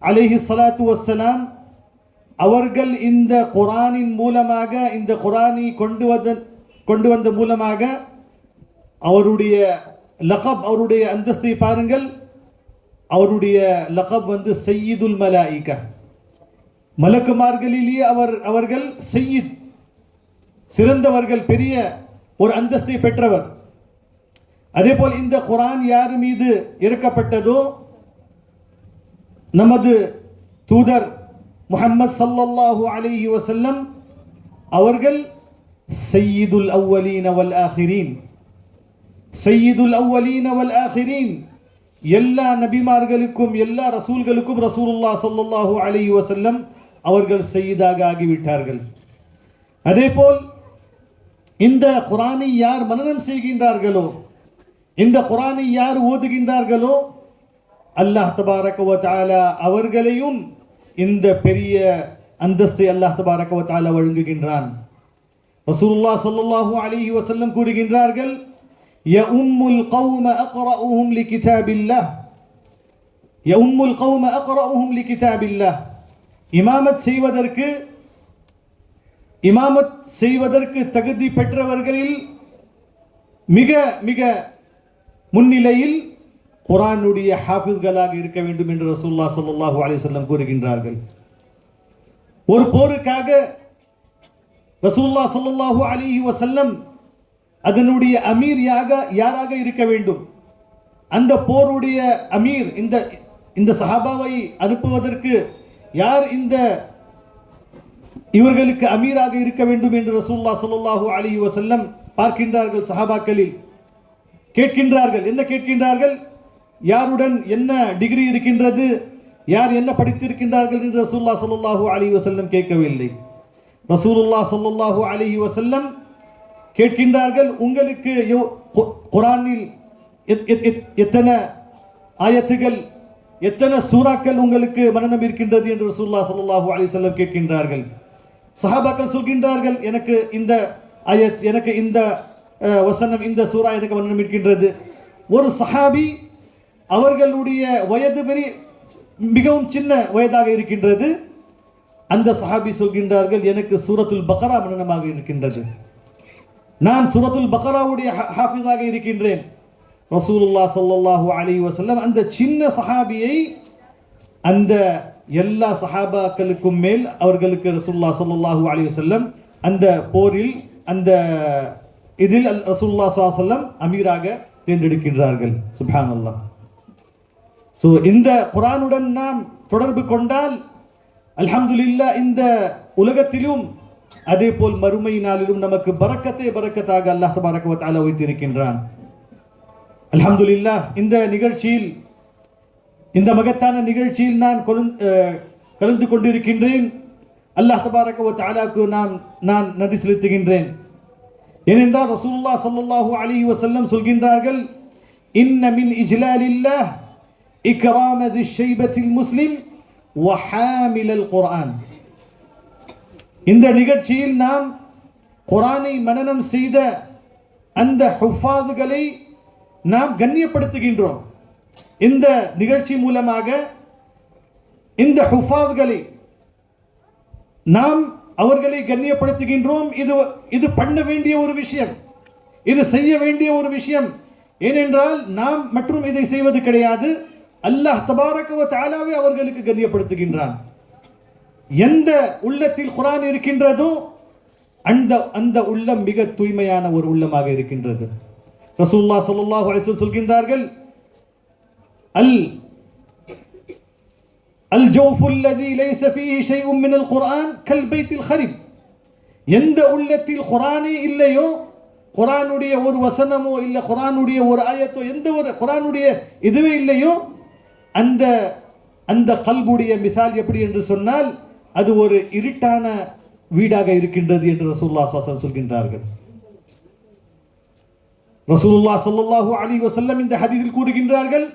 அலைஹி ஸலாத்து வஸ்ஸலாம் அவர்கள் இந்த குர்ஆனின் மூலமாக, இந்த குர்ஆனை கொண்டு வந்த மூலமாக அவருடைய லகப், அவருடைய அந்தஸ்தை பாருங்கள். அவருடைய லகப் சையீதுல் மலாயிகா, மலக்குமார்களிலேயே அவர்கள் சையீத், சிறந்தவர்கள், பெரிய ஒரு அந்தஸ்தை பெற்றவர். அதேபோல் இந்த குர்ஆன் யார் மீது இறக்கப்பட்டதோ நமது தூதர் முஹம்மது ஸல்லல்லாஹு அலைஹி வஸல்லம் அவர்கள் சையீதுல் அவ்வலீன வல் ஆகிரீன், சையீதுல் அவ்வலீன வல் ஆகிரீன், எல்லா நபிமார்களுக்கும் எல்லா ரசூல்களுக்கும் ரசூலுல்லாஹ் ஸல்லல்லாஹு அலைஹி வஸல்லம் அவர்கள் சையீதாக ஆகிவிட்டார்கள். அதேபோல் இந்த குர்ஆனை யார் மனனம் செய்கின்றார்களோ, இந்த குர்ஆனை யார் ஓதுகின்றார்களோ அல்லாஹ் தபாரக வ தஆலா அவர்களையும் இந்த பெரிய அந்தஸ்தை அல்லாஹ் தபாரக வ தஆலா வழங்குகின்றான். ரசூலுல்லாஹ் ஸல்லல்லாஹு அலைஹி வஸல்லம் கூறுகின்றார்கள், யஉம்முல் கௌம அக்ரஉஹும் லிகிதாபில்லாஹ், யஉம்முல் கௌம அக்ரஉஹும் லிகிதாபில்லாஹ். இமாமத் செய்வதற்கு தகுதி பெற்றவர்களில் மிக மிக முன்னிலையில் குர்ஆனுடைய ஹாஃபிஸ்களாக இருக்க வேண்டும் என்று ரசூலுல்லாஹ் ஸல்லல்லாஹு அலைஹி வஸல்லம் கூறுகின்றார்கள். ஒரு போருக்காக ரசூலுல்லாஹ் ஸல்லல்லாஹு அலைஹி வஸல்லம் அதனுடைய அமீர் யாராக இருக்க வேண்டும், அந்த போருடைய அமீர், இந்த சஹாபாவை அனுப்புவதற்கு யார் இவர்களுக்கு அமீராக இருக்க வேண்டும் என்று ரசூலுல்லாஹ் ஸல்லல்லாஹு அலைஹி வஸல்லம் பார்க்கின்றார்கள். சஹாபாக்களில் கேட்கின்றார்கள். என்ன கேட்கின்றார்கள்? யாருடன் என்ன டிகிரி இருக்கின்றது, யார் என்ன படித்திருக்கின்றார்கள் என்று ரசூலுல்லாஹ் ஸல்லல்லாஹு அலைஹி வஸல்லம் கேட்கவில்லை. ரசூலுல்லாஹ் ஸல்லல்லாஹு அலைஹி வஸல்லம் கேட்கின்றார்கள், உங்களுக்கு குர்ஆனில் எத்தனை ஆயத்துகள், எத்தனை சூறாக்கள் உங்களுக்கு மனனம் இருக்கின்றது என்று ரசூலுல்லாஹ் ஸல்லல்லாஹு அலைஹி வஸல்லம் கேட்கின்றார்கள். சஹாபாக்கள் சொல்கின்றார்கள், எனக்கு இந்த ஆயத், எனக்கு இந்த வசனம், இந்த சூரா எனக்கு மனனம் இருக்கின்றது. ஒரு சஹாபி, அவர்களுடைய வயது மிகவும் சின்ன வயதாக இருக்கின்றது. அந்த சஹாபி சொல்கின்றார்கள், எனக்கு சூரத்துல் பக்ரா மனனமாக இருக்கின்றது, நான் சூரத்துல் பக்ராவுடைய ஹாஃபிஸாக இருக்கின்றேன். ரசூலுல்லாஹ் ஸல்லல்லாஹு அலைஹி வஸல்லம் அந்த சின்ன சஹாபியை அந்த எல்லா சஹாபாக்களுக்கும் மேல் அவர்களுக்கு ரசூலுல்லாஹ் ஸல்லல்லாஹு அலைஹி வஸல்லம் அந்த போரில் அந்த இதில் ரசூலுல்லாஹ் ஸல்லல்லாஹு அலைஹி வஸல்லம் அமீராக தேர்ந்தெடுக்கின்றார்கள். சுப்ஹானல்லாஹ். ஸோ இந்த குர்ஆனுடன் நாம் தொடர்பு கொண்டால் அல்ஹம்துலில்லாஹ் இந்த உலகத்திலும் அதே போல் மறுமை நாளிலும் நமக்கு பரக்கத்தாக அல்லாஹ் தபாரக வ தஆலா வைத்திருக்கின்றான். அல்ஹம்துலில்லாஹ் இந்த நிகழ்ச்சியில், இந்த மகத்தான நிகழ்ச்சியில் நான் கலந்து கொண்டிருக்கின்றேன். அல்லாஹ் தபாரக வ தஆலாக்கு நான் நன்றி செலுத்துகின்றேன். ஏனென்றால் ரசூலுல்லாஹ் ஸல்லல்லாஹு அலைஹி வஸல்லம் சொல்கின்றார்கள், இன்ன மின் இஜ்லாலில்லாஹ் இக்ராம தி ஷைபத்தில் முஸ்லிம் வ ஹாமிலல் குர்ஆன். இந்த நிகழ்ச்சியில் நாம் குர்ஆனை மனனம் செய்த அந்த ஹுஃபாதுகளை நாம் கண்ணியப்படுத்துகின்றோம். இந்த நிகழ்ச்சி மூலமாக இந்த ஹுஃபாதுகளை நாம் அவர்களை கண்ணியப்படுத்துகின்றோம். இது பண்ண வேண்டிய ஒரு விஷயம், இது செய்ய வேண்டிய ஒரு விஷயம். ஏனென்றால் நாம் மற்றும் இதை செய்வது கிடையாது, அல்லாஹ் தபாரக வ தஆலாவே அவர்களுக்கு கண்ணியப்படுத்துகின்றான். எந்த உள்ளத்தில் குர்ஆன் இருக்கின்றதோ அந்த உள்ளம் மிக தூய்மையான ஒரு உள்ளமாக இருக்கின்றது. ரசூலுல்லாஹ் ஸல்லல்லாஹு அலைஹி வஸல்லம் சொல்கின்றார்கள், அல் ஜௌஃபுல் லதி லைஸ ஃபீஹி ஷைஉன் மினல் குர்ஆன் கல் பைத்தில் ஹரிப். எந்த உள்ளத்தில் குர்ஆனே இல்லையோ, குர்ஆனுடைய ஒரு வசனமோ இல்லை, குர்ஆனுடைய ஒரு ஆயத்தோ, எந்த ஒரு குர்ஆனுடைய இதுவே இல்லையோ, அந்த கல்புடைய மிசால் எப்படி என்று சொன்னால் அது ஒரு இருட்டான வீடாக இருக்கின்றது என்று ரசூலுல்லாஹ் ஸல்லல்லாஹு அலைஹி வஸல்லம் சொல்கின்றார்கள். ரசூலுல்லாஹ் ஸல்லல்லாஹு அலைஹி வஸல்லம் இந்த ஹதீஸில் கூறுகின்றார்கள்,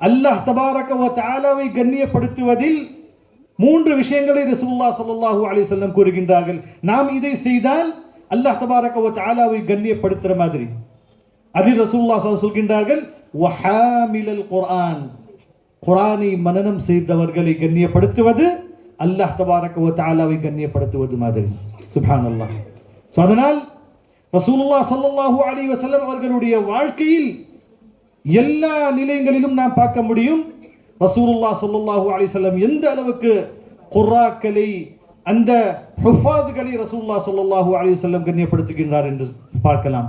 அல்லாஹ் தபாரக வ தஆலாவை கண்ணியப்படுத்துவதில் 3 விஷயங்களை ரசூலுல்லாஹ் ஸல்லல்லாஹு அலைஹி வஸல்லம் கூறுகின்றார்கள். நாம் இதை செய்தால் அல்லாஹ் தபாரக வ தஆலாவை கண்ணியப்படுத்துற மாதிரி. அதில் ரசூலுல்லாஹ் ஸல்லல்லாஹு அலைஹி வஸல்லம் சொல்கின்றார்கள், வ ஹாமிலல் குர்ஆன். குர்ஆனை மனனம் செய்தவர்களை கண்ணியப்படுத்துவது அல்லாஹ் தபாரக வ தஆலாவை கண்ணியப்படுத்துவது மாதிரி. சுப்ஹானல்லாஹ். ஸோ அதனால் ரசூலுல்லாஹ் ஸல்லல்லாஹு அலைஹி வஸல்லம் அவர்களுடைய வாழ்க்கையில் எல்லா நிலைகளிலும் நாம் பார்க்க முடியும். ரசூலுல்லாஹ் ஸல்லல்லாஹு அலைஹி வஸல்லம் எந்த அளவுக்கு குர்ஆக்களை, அந்த ஹுஃபாதுகளை ரசூலுல்லாஹ் ஸல்லல்லாஹு அலைஹி வஸல்லம் கண்ணியப்படுத்துகின்றார் என்று பார்க்கலாம்.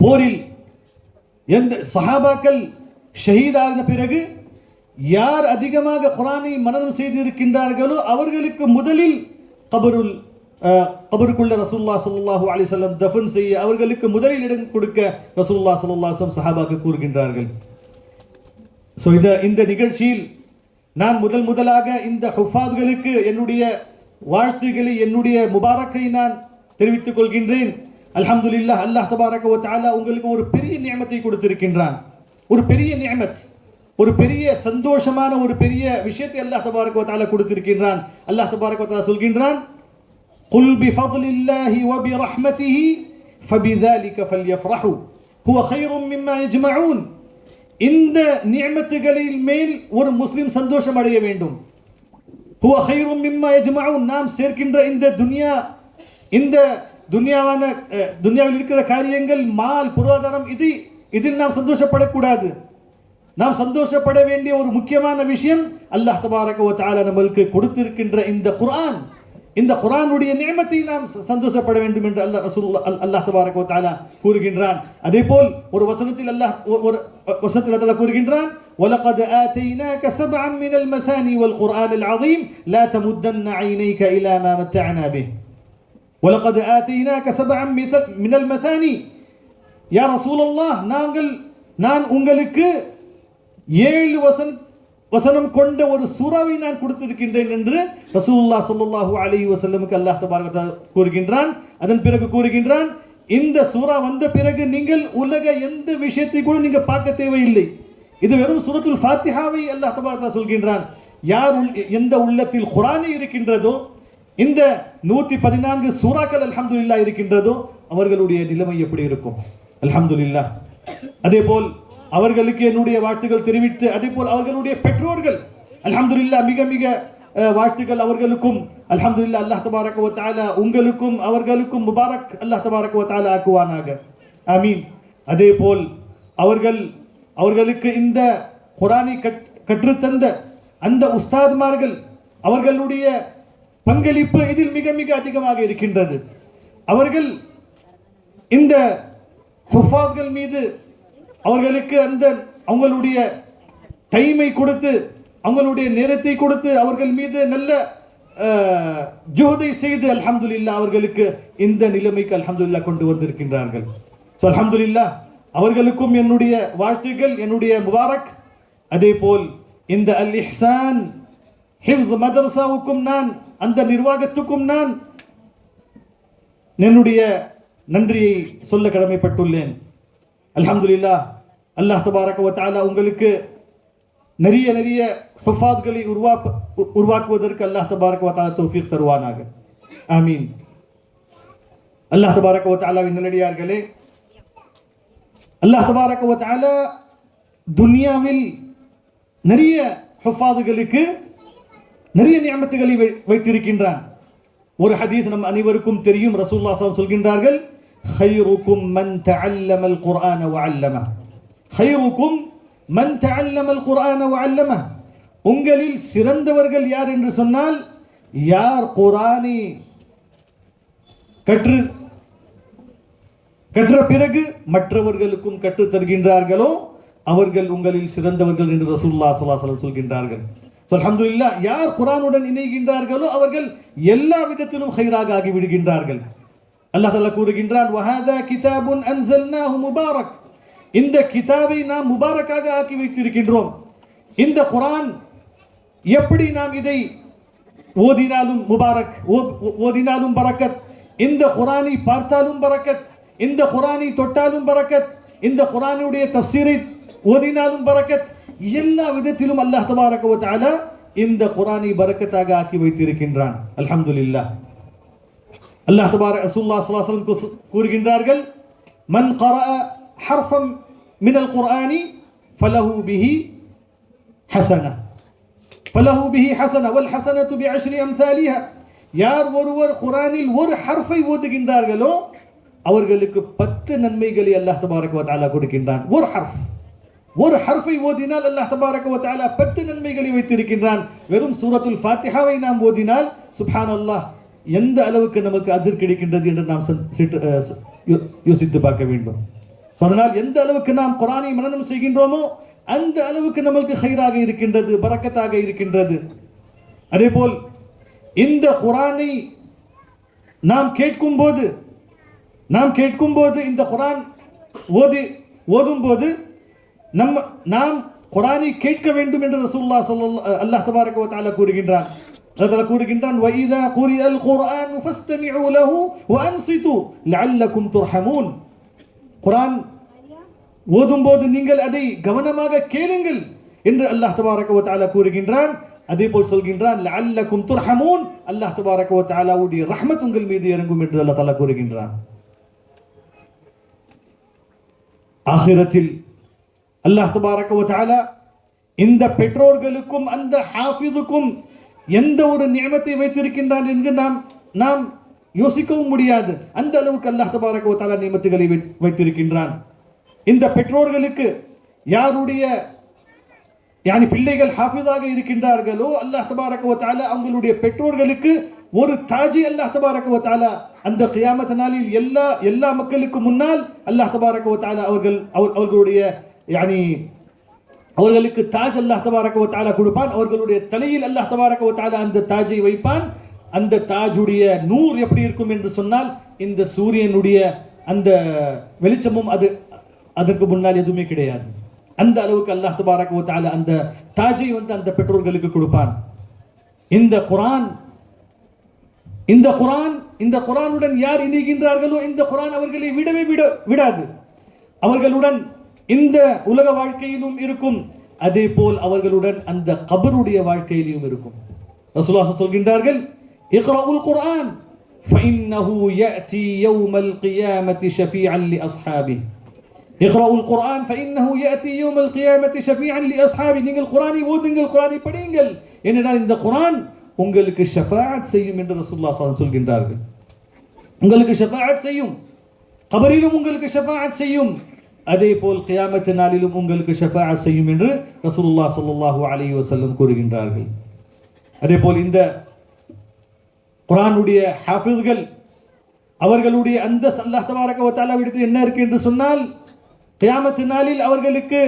போரில் எந்த சஹாபாக்கள் ஷஹீதான பிறகு யார் அதிகமாக குர்ஆனை மனனம் செய்து இருக்கின்றார்களோ அவர்களுக்கு முதலில் கபருக்குள்ள ரசூலுல்லாஹ் ஸல்லல்லாஹு அலைஹி வஸல்லம் தஃபன் செய்ய அவர்களுக்கு முதலில் இடம் கொடுக்க ரசூலுல்லாஹ் ஸல்லல்லாஹு அலைஹி வஸல்லம் சஹாபாக்கள் கூறுகின்றார்கள். ஸோ இந்த நிகழ்ச்சியில் நான் முதலாக இந்த ஹுஃபாதுகளுக்கு என்னுடைய வாழ்த்துக்களை, என்னுடைய முபாரக்கை நான் தெரிவித்துக் கொள்கின்றேன். அல்ஹம்துலில்லாஹ், அல்லாஹ் தபாரக வ தஆலா உங்களுக்கு ஒரு பெரிய நிஅமத்தை கொடுத்திருக்கின்றான். ஒரு பெரிய நிஅமத், ஒரு பெரிய சந்தோஷமான ஒரு பெரிய விஷயத்தை அல்லாஹ் தபாரக வ தஆலா கொடுத்திருக்கின்றான். அல்லாஹ் தபாரக வ தஆலா சொல்கின்றான், குல் பிஃபத்லில்லாஹி வ பிரஹ்மதிஹி ஃபபிذلك ஃபல்யஃப்ரஹு ஹுவ கைரும் மிம்மா யஜ்மஊன். இந்த நிஅமத்துகளில் மேல் ஒரு முஸ்லிம் சந்தோஷம் அடைய வேண்டும். ஹுவ கைரும் மிம்மா யஜ்மஊன். நாம் சேர்க்கின்ற இந்த துன்யாவில் இருக்கிற காரியங்கள், மால், பொருளாதாரம், இதில் நாம் சந்தோஷப்படக்கூடாது. நாம் சந்தோஷப்பட வேண்டிய ஒரு முக்கியமான விஷயம் அல்லாஹ் தபாரக வ தஆலா நமக்கு கொடுத்திருக்கின்ற இந்த குர்ஆன். இந்த குர்ஆனுடைய நிஅமத்தை நாம் சந்தோஷப்பட வேண்டும் என்று அல்லாஹ் தபாரக வ தஆலா கூறுகின்றான். அதேபோல் ஒரு வசனத்தில் அல்லாஹ் கூறுகின்றான், وَلَقَدْ آتَيْنَاكَ سَبْعًا مِنَ الْمَثَانِي وَالْقُرْآنِ الْعَظِيمِ لَا تَمُدَّنَّ عَيْنَيْكَ إِلَى مَا مَتَّعْنَا بِهِ وَلَقَدْ آتَيْنَاكَ سَبْعًا مِنَ الْمَثَانِي. யா ரசூலல்லாஹ், நான் உங்களுக்கு 7 வசனம் கொண்ட ஒரு சூறாவை நான் கொடுத்திருக்கின்றேன் என்று ரசூலுல்லாஹ் ஸல்லல்லாஹு அலைஹி வஸல்லமுக்கு அல்லாஹ் தபாரக வ தஆலா கூறுகின்றான். அதன் பிறகு கூறுகின்றான், இந்த சூரா வந்த பிறகு நீங்கள் உலக எந்த விஷயத்தை கூட நீங்க பார்க்க தேவையில்லை. இது வெறும் சூரத்துல் ஃபாத்திஹாவை அல்லாஹ் தபாரக வ தஆலா சொல்கின்றான். யார் எந்த உள்ளத்தில் குர்ஆனே இருக்கின்றதோ, இந்த 114 சூறாக்கள் அல்ஹம்துலில்லாஹ் இருக்கின்றதோ, அவர்களுடைய நிலைமை எப்படி இருக்கும்? அல்ஹம்துலில்லாஹ். அதேபோல் அவர்களுக்கு என்னுடைய வாழ்த்துக்கள் தெரிவித்து, அதே போல் அவர்களுடைய பெற்றோர்கள் அல்ஹம்துலில்லாஹ் மிக மிக வாழ்த்துக்கள் அவர்களுக்கும். அல்ஹம்துலில்லாஹ். அல்லாஹ் தபாரக வ தஆலா உங்களுக்கும் அவர்களுக்கும் முபாரக் அல்லாஹ் தபாரக வ தஆலா ஆக்குவானாக. ஆமீன். அதே போல் அவர்களுக்கு இந்த குர்ஆனை கற்றுத்தந்த அந்த உஸ்தாத்மார்கள் அவர்களுடைய பங்களிப்பு இதில் மிக மிக அதிகமாக இருக்கின்றது. அவர்கள் இந்த ஹுஃபாத்கள் மீது அவர்களுக்கு அவங்களுடைய டைமை கொடுத்து அவங்களுடைய நேரத்தை கொடுத்து அவர்கள் மீது நல்ல ஜுஹதை செய்து அல்ஹம்துலில்லாஹ் அவர்களுக்கு இந்த நிலைமைக்கு அல்ஹம்துலில்லாஹ் கொண்டு வந்திருக்கின்றார்கள். ஸோ அல்ஹம்துலில்லாஹ் அவர்களுக்கும் என்னுடைய வாழ்த்துக்கள், என்னுடைய முபாரக். அதே போல் இந்த அல் இஹ்சான் ஹிஃப்ஸ் மதரசாவுக்கும் நான், அந்த நிர்வாகத்துக்கும் நான் என்னுடைய நன்றியை சொல்ல கடமைப்பட்டுள்ளேன். அல்ஹம்துலில்லாஹ். அல்லாஹ் தபாரக வ தஆலா உங்களுக்கு நிறைய ஹுஃபாத்களை உருவாக்குவதற்கு அல்லாஹ் தபாரக வ தஆலா தௌஃபீக் தருவானாக. ஆமீன். அல்லாஹ் தபாரக வ தஆலாவின் நல்லடியார்களே, அல்லாஹ் தபாரக வ தஆலா துனியாவில் நிறைய ஹுஃபாதுகளுக்கு நிறைய நியமத்துகளை வைத்திருக்கின்றான். ஒரு ஹதீஸ் நம் அனைவருக்கும் தெரியும். ரசூலுல்லாஹ் ஸல்லல்லாஹு அலைஹி வஸல்லம் சொல்கின்றார்கள், خيركم من تعلم القرآن وعلمه. خيركم من تعلم القرآن وعلمه. உங்களில் சிறந்தவர்கள் யார் என்று சொன்னால், யார் குர்ஆனை கற்ற பிறகு மற்றவர்களுக்கும் கற்றுத் தருகின்றார்களோ அவர்கள் உங்களில் சிறந்தவர்கள் என்று ரசூலுல்லாஹ் ஸல்லல்லாஹு அலைஹி வஸல்லம் சொல்கின்றார்கள். அல்ஹம்துலில்லாஹ். யார் குர்ஆனுடன் இணைகின்றார்களோ அவர்கள் எல்லா விதத்திலும் ஹைராக ஆகி விடுகின்றார்கள். அல்லாஹ் தஆலா கூறுகின்றான், வஹாதா கிதாபுன் அன்ஸல்னாஹு முபாரக். இந்த கிதாபை நாம் முபாரக்காக ஆக்கி வைத்திருக்கின்றோம். இந்த குர்ஆன் எப்படி நாம் இதை ஓதினாலும் முபாரக், ஓதினாலும் பரக்கத், இந்த குர்ஆனை பார்த்தாலும் பரக்கத், இந்த குர்ஆனை தொட்டாலும் பரக்கத், இந்த குர்ஆனுடைய தஃசீரை ஓதினாலும் பரக்கத், எல்லா விதத்திலும் அல்லாஹ் தபாரக வ தஆலா இந்த குர்ஆனை பரக்கத்தாக ஆக்கி வைத்திருக்கின்றான். அல்ஹம்துலில்லாஹ். அல்லாஹ் தபாரக ரசூலுல்லாஹ் ஸல்லல்லாஹு அலைஹி வஸல்லம் கூறுகின்றார்கள், மன் கரஅ ஹர்ஃபன் மினல் குர்ஆனி ஃபலஹு பிஹி ஹஸனா வல் ஹஸனத்து பிஅஷ்ரி அம்சாலிஹா. யார் ஒருவர் குர்ஆனில் ஒரு ஹர்ஃபை ஓதுகின்றார்களோ அவர்களுக்கு 10 நன்மைகளை அல்லாஹ் தபாரக வ தஆலா கொடுக்கின்றான். ஒரு ஹர்ஃபை ஓதினால் அல்லாஹ் தபாரக வ தஆலா 10 நன்மைகளை வைத்திருக்கின்றான். வெறும் சூரத்துல் ஃபாத்திஹாவை நாம் ஓதினால் சுப்ஹானல்லாஹ் எந்த அளவுக்கு நமக்கு அஜர் கிடைக்கின்றது என்று நாம் யோசித்து பார்க்க வேண்டும். அதனால் எந்த அளவுக்கு நாம் குர்ஆனை மனனம் செய்கின்றோமோ அந்த அளவுக்கு நமக்கு ஹைராக இருக்கின்றது, பரக்கத்தாக இருக்கின்றது. அதேபோல் இந்த குர்ஆனை நாம் கேட்கும்போது இந்த குர்ஆன் ஓதும்போது நாம் குர்ஆனை கேட்க வேண்டும் என்று ரசூலுல்லாஹ் ஸல்லல்லாஹு அல்லாஹ் தபாரக வ தஆலா கூறுகின்றான். அல்லாஹ் கூறுகின்றான், وَإِذَا قُرِئَ الْقُرْآنُ فَاسْتَمِعُوا لَهُ وَأَنصِتُوا لَعَلَّكُمْ تُرْحَمُونَ. குர்ஆன் ஓதும்போது நீங்கள் அதை கவனமாக கேளுங்கள் என்று அல்லாஹ் தபாரக வ தஆலா கூறுகின்றான். அதே போல் சொல்கின்றான், லஅல்லக்கும் துர்ஹமூன். அல்லாஹ் தபாரக வ தஆலாவுடைய ரஹ்மத் உங்கள் மீது இறங்கும் என்று அல்லாஹ் தஆலா கூறுகின்றான். ஆகிரத்தில் அல்லாஹ் தபாரக வ தஆலா இந்த பெற்றோர்களுக்கும் அந்த ஹாஃபிதுக்கும் எந்த ஒரு நியமத்தை வைத்திருக்கின்றான் என்று நாம் யோசிக்கவும் முடியாது. அந்த அளவுக்கு அல்லாஹ் தபாரக வ தஆலா நியமத்துகளை வைத்திருக்கின்றான். இந்த பெற்றோர்களுக்கு யாருடைய பிள்ளைகள் ஹாஃபிதாக இருக்கின்றார்களோ அல்லாஹ் தபாரக வ தஆலா அவங்களுடைய பெற்றோர்களுக்கு ஒரு தாஜி அல்லாஹ் தபாரக வ தஆலா அந்த கியாமத் நாளில் எல்லா மக்களுக்கு முன்னால் அல்லாஹ் தபாரக வ தஆலா அவர்களுடைய அவர்களுக்கு தாஜ் அல்லாஹ் தபாரக வ தஆலா கொடுப்பான். அவர்களுடைய தலையில் அல்லாஹ் தபாரக வ தஆலா அந்த தாஜை வைப்பான். அந்த தாஜுடைய நூர் எப்படி இருக்கும் என்று சொன்னால், இந்த சூரியனுடைய அந்த வெளிச்சமும் அதற்கு முன்னால் எதுவுமே கிடையாது. அந்த அளவுக்கு அல்லாஹ் தபாரக வ தஆலா அந்த தாஜை அந்த பெற்றோர்களுக்கு கொடுப்பான். இந்த குர்ஆனுடன் யார் இணைகின்றார்களோ இந்த குர்ஆன் அவர்களை விடாது. அவர்களுடன் இந்த உலக வாழ்க்கையிலும் இருக்கும், அதே போல் அவர்களுடன் அந்த கபருடைய வாழ்க்கையிலும் இருக்கும். ரசூலுல்லாஹ் சொல்கின்றார்கள், இக்ராஉல் குர்ஆன் ஃபஇன்னஹு யஅதி யௌமல் கியாமத்தி ஷஃபீஅன் லிஅஸ்ஹாபிஹி. இக்ராஉல் குர்ஆன் ஃபஇன்னஹு யஅதி யௌமல் கியாமத்தி ஷஃபீஅன் லிஅஸ்ஹாபிஹி. நீங்கள் குர்ஆனை ஓதுங்கள், குர்ஆனை படியுங்கள். ஏனென்றால் இந்த குர்ஆன் உங்களுக்கு ஷஃபாஅத் செய்யும் என்று ரசூலுல்லாஹி ஸல்லல்லாஹு அலைஹி வஸல்லம் சொல்கின்றார்கள். உங்களுக்கு ஷஃபாஅத் செய்யும், கபரிலும் உங்களுக்கு ஷஃபாஅத் செய்யும், அதே போல் கியாமத் நாளிலும் உங்களுக்கு ஷஃபாஅத் செய்யும் என்று ரசூலுல்லாஹி ஸல்லல்லாஹு அலைஹி வஸல்லம் கூறுகின்றார்கள். அதே போல் இந்த குர்ஆனுடைய ஹாஃபிஸ்கள் அவர்களுடைய அந்த அல்லாஹ் தபாரக வ தஆலா விடுத்து என்ன இருக்கு என்று சொன்னால், கியாமத் நாளில் அவர்களுக்கு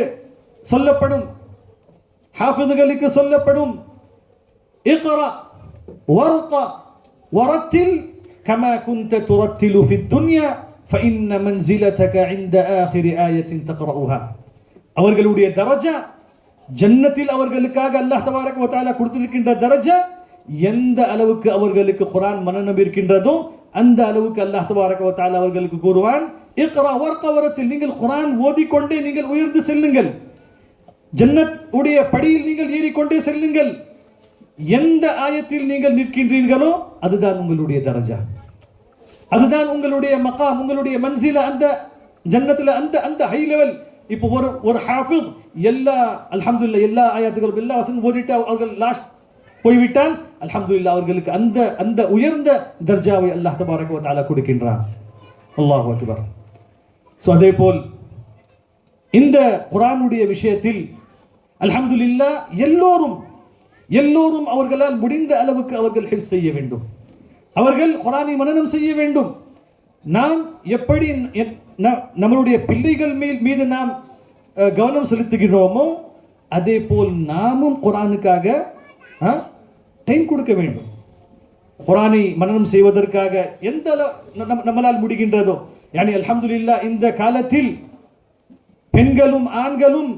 சொல்லப்படும், ஹாஃபிஸ்களுக்கு சொல்லப்படும், இக்ரா வர்கா வரத்தில் கமா குன்த துரத்திலு ஃபித் துன்யா ஃபஇன்ன மன்சிலதக இன்த ஆகிரி ஆயத்தின் தக்ரவுஹா. அவர்களுடைய தரஜா ஜன்னத்தில் அவர்களுக்காக அல்லாஹ் தபாரக வ தஆலா கொடுத்திருக்கின்ற தரஜா எந்த அளவுக்கு அவர்களுக்கு குர்ஆன் மனனம் இருக்கின்றதோ அந்த அளவுக்கு அல்லாஹ் தபாரக வ தஆலா அவர்களுக்கு கூறுவான், இக்ரா வர்கா வரத்தில் நீங்கள் குர்ஆன் ஓதிக்கொண்டே நீங்கள் உயர்ந்து செல்லுங்கள், ஜன்னத் உடைய படியில் நீங்கள் ஏறிக்கொண்டே செல்லுங்கள், எந்த ஆயத்தில் நீங்கள் நிற்கின்றீர்களோ அதுதான் உங்களுடைய தரஜா, அதுதான் உங்களுடைய மகாம், உங்களுடைய மன்சில, அந்த ஜன்னத்தில் அந்த அந்த ஹை லெவல். இப்போ ஒரு ஹாஃபிஸ் எல்லா அல்ஹம்துலில்லாஹ் எல்லா ஆயத்துகளும் எல்லா வசனம் ஓதிட்டு அவர்கள் லாஸ்ட் போய்விட்டால் அல்ஹம்துலில்லாஹ் அவர்களுக்கு அந்த அந்த உயர்ந்த தர்ஜாவை அல்லாஹ் தபாரக வ தஆலா கொடுக்கின்றான். அல்லாஹு அக்பர். ஸோ அதே போல் இந்த குர்ஆனுடைய விஷயத்தில் அல்ஹம்துலில்லாஹ் எல்லோரும் அவர்களால் முடிந்த அளவுக்கு அவர்கள் ஹிஃப்ஸ் செய்ய வேண்டும், அவர்கள் குர்ஆனை மனனம் செய்ய வேண்டும். நாம் எப்படி நம்மளுடைய பிள்ளைகள் மீது நாம் கவனம் செலுத்துகிறோமோ அதே போல் நாமும் குர்ஆனுக்காக டைம் கொடுக்க வேண்டும். குர்ஆனை மனனம் செய்வதற்காக எந்த நம்மளால் முடிகின்றதோ, யானி அல்ஹம்துலில்லாஹ் இந்த காலத்தில் பெண்களும் ஆண்களும்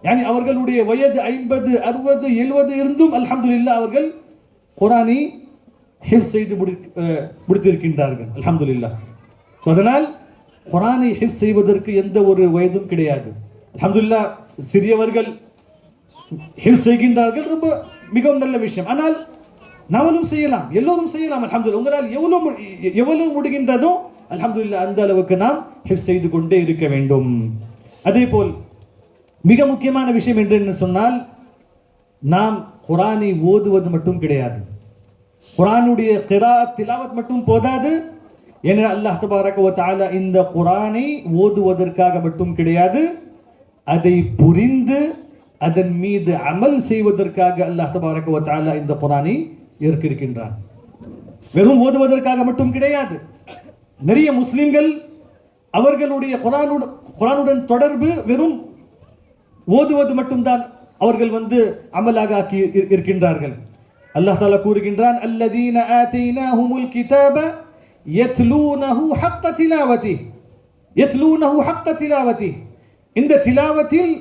யானி அவர்களுடைய வயது 50, 60, 70 இருந்தும் அல்ஹம்துலில்லாஹ் அவர்கள் குர்ஆனை ஹிஃப்ஸ் செய்து முடித்திருக்கின்றார்கள். அல்ஹம்துலில்லாஹ். ஸோ அதனால் குர்ஆனை ஹிஃப்ஸ் செய்வதற்கு எந்த ஒரு வயதும் கிடையாது. அல்ஹம்துலில்லாஹ் சிறியவர்கள் ஹிஃப்ஸ் செய்கின்றார்கள், ரொம்ப மிகவும் நல்ல விஷயம். ஆனால் நாமளும் செய்யலாம், எல்லோரும் செய்யலாம். அல்ஹம்துலில்லாஹ் உங்களால் எவ்வளவு முடிகின்றதோ அல்ஹம்துலில்லாஹ் அந்த அளவுக்கு நாம் ஹிஃப்ஸ் செய்து கொண்டே இருக்க வேண்டும். அதே போல் மிக முக்கியமான விஷயம் என்று சொன்னால், நாம் குர்ஆனை ஓதுவது மட்டும் கிடையாது, குர்ஆனுடைய கிராஅத் திலாவத் மட்டும் போதாது. ஏன்னா அல்லாஹ் தபாரக வ தஆலா இந்த குர்ஆனை ஓதுவதற்காக மட்டும் கிடையாது, அதை புரிந்து அதன் மீது அமல் செய்வதற்காக அல்லாஹ் தபாரக வ தஆலா இந்த குர்ஆனை இறக்கியிருக்கின்றான். வெறும் ஓதுவதற்காக மட்டும் கிடையாது. நிறைய முஸ்லிம்கள் அவர்களுடைய குர்ஆனுடன் தொடர்பு வெறும் ஓதுவது மட்டும்தான் அவர்கள் அமலாக ஆக்கி இருக்கின்றார்கள். அல்லாஹ் தஆலா கூறுகின்றான், அல்லதீன ஆதைனாஹுமுல் கிதாப யத்லூனஹு ஹக்க திலாவதி. இந்த திலாவத்தில்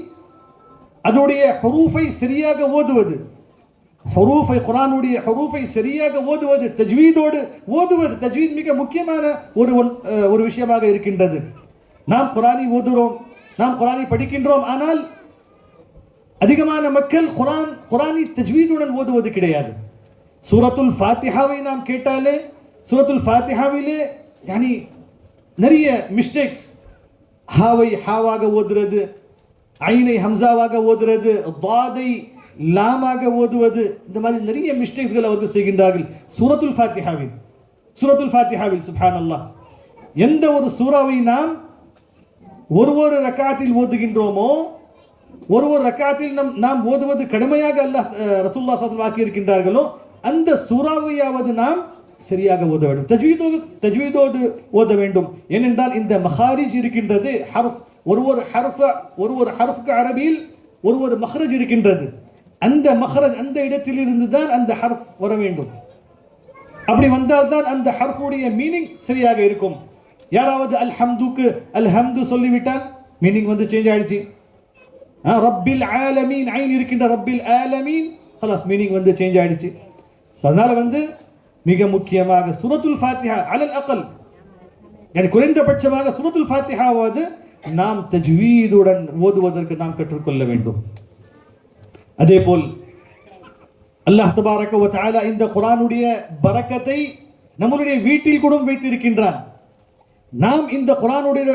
அதோடைய ஹுரூஃபை சரியாக ஓதுவது, குர்ஆனுடைய ஹுரூஃபை சரியாக ஓதுவது, தஜ்வீதோடு ஓதுவது. தஜ்வீத் மிக முக்கியமான ஒரு விஷயமாக இருக்கின்றது. நாம் குர்ஆனை ஓதுறோம், நாம் குர்ஆனை படிக்கின்றோம், ஆனால் அதிகமான மக்கள் குர்ஆனை தஜ்வீதுடன் ஓதுவது கிடையாது. சூரத்துல் ஃபாத்திஹாவை நாம் கேட்டாலே சூரத்துல் ஃபாத்திஹாவிலே யானி நிறைய மிஸ்டேக்ஸ், ஹாவை ஹாவாக ஓதுறது, ஐனை ஹம்சாவாக ஓதுறது, தாதை லாமாக ஓதுவது, இந்த மாதிரி நிறைய மிஸ்டேக்ஸ்கள் அவர்கள் செய்கின்றார்கள் சூரத்துல் ஃபாத்திஹாவில். சுப்ஹானல்லாஹ். எந்த ஒரு சூறாவை நாம் ஒரு ரக்காத்தில் ஓதுகின்றோமோ, ஒரு ரக்காத்தில் நாம் ஓதுவது கடமையாக அல்லாஹ் ரசூலுல்லாஹி ஸல்லல்லாஹு அலைஹி வஸல்லம் ஆக்கி இருக்கின்றார்களோ அந்த சூறாவையாவது நாம் சரியாக ஓத வேண்டும், தஜ்வீதோடு ஓத வேண்டும். ஏனென்றால் இந்த மஹாரிஜ் இருக்கின்றது, ஹர்ஃப், ஒரு ஹர்ஃப்க்கு அரபியில் ஒரு மஹ்ரஜ் இருக்கின்றது. அந்த மஹ்ரஜ், அந்த இடத்தில் இருந்து தான் அந்த ஹர்ஃப் வர வேண்டும். அப்படி வந்தால்தான் அந்த ஹர்ஃபுடைய மீனிங் சரியாக இருக்கும். யாராவது அல்ஹம்துக்கு அல்ஹம்து சொல்லிவிட்டால் மீனிங் சேஞ்ச் ஆயிடுச்சு. ரப்பில் ஆலமீன் ஐன் இருக்கின்ற ரப்பில் ஆலமீன் خلاص மீனிங் சேஞ்ச் ஆயிடுச்சு. அதனால மிக முக்கியமாக சூரத்துல் ஃபாத்திஹா அலல் அகல், குறைந்தபட்சமாக சூரத்துல் ஃபாத்திஹாவது நாம் தஜ்வீதுடன் ஓதுவதற்கு நாம் கற்றுக்கொள்ள வேண்டும். அதே போல் அல்லாஹ் தபாரக வ தஆலா இந்த குர்ஆனுடைய பரக்கத்தை நம்முடைய வீட்டில் கூட வைத்திருக்கின்றான். நாம் இந்த குர்ஆனுடைய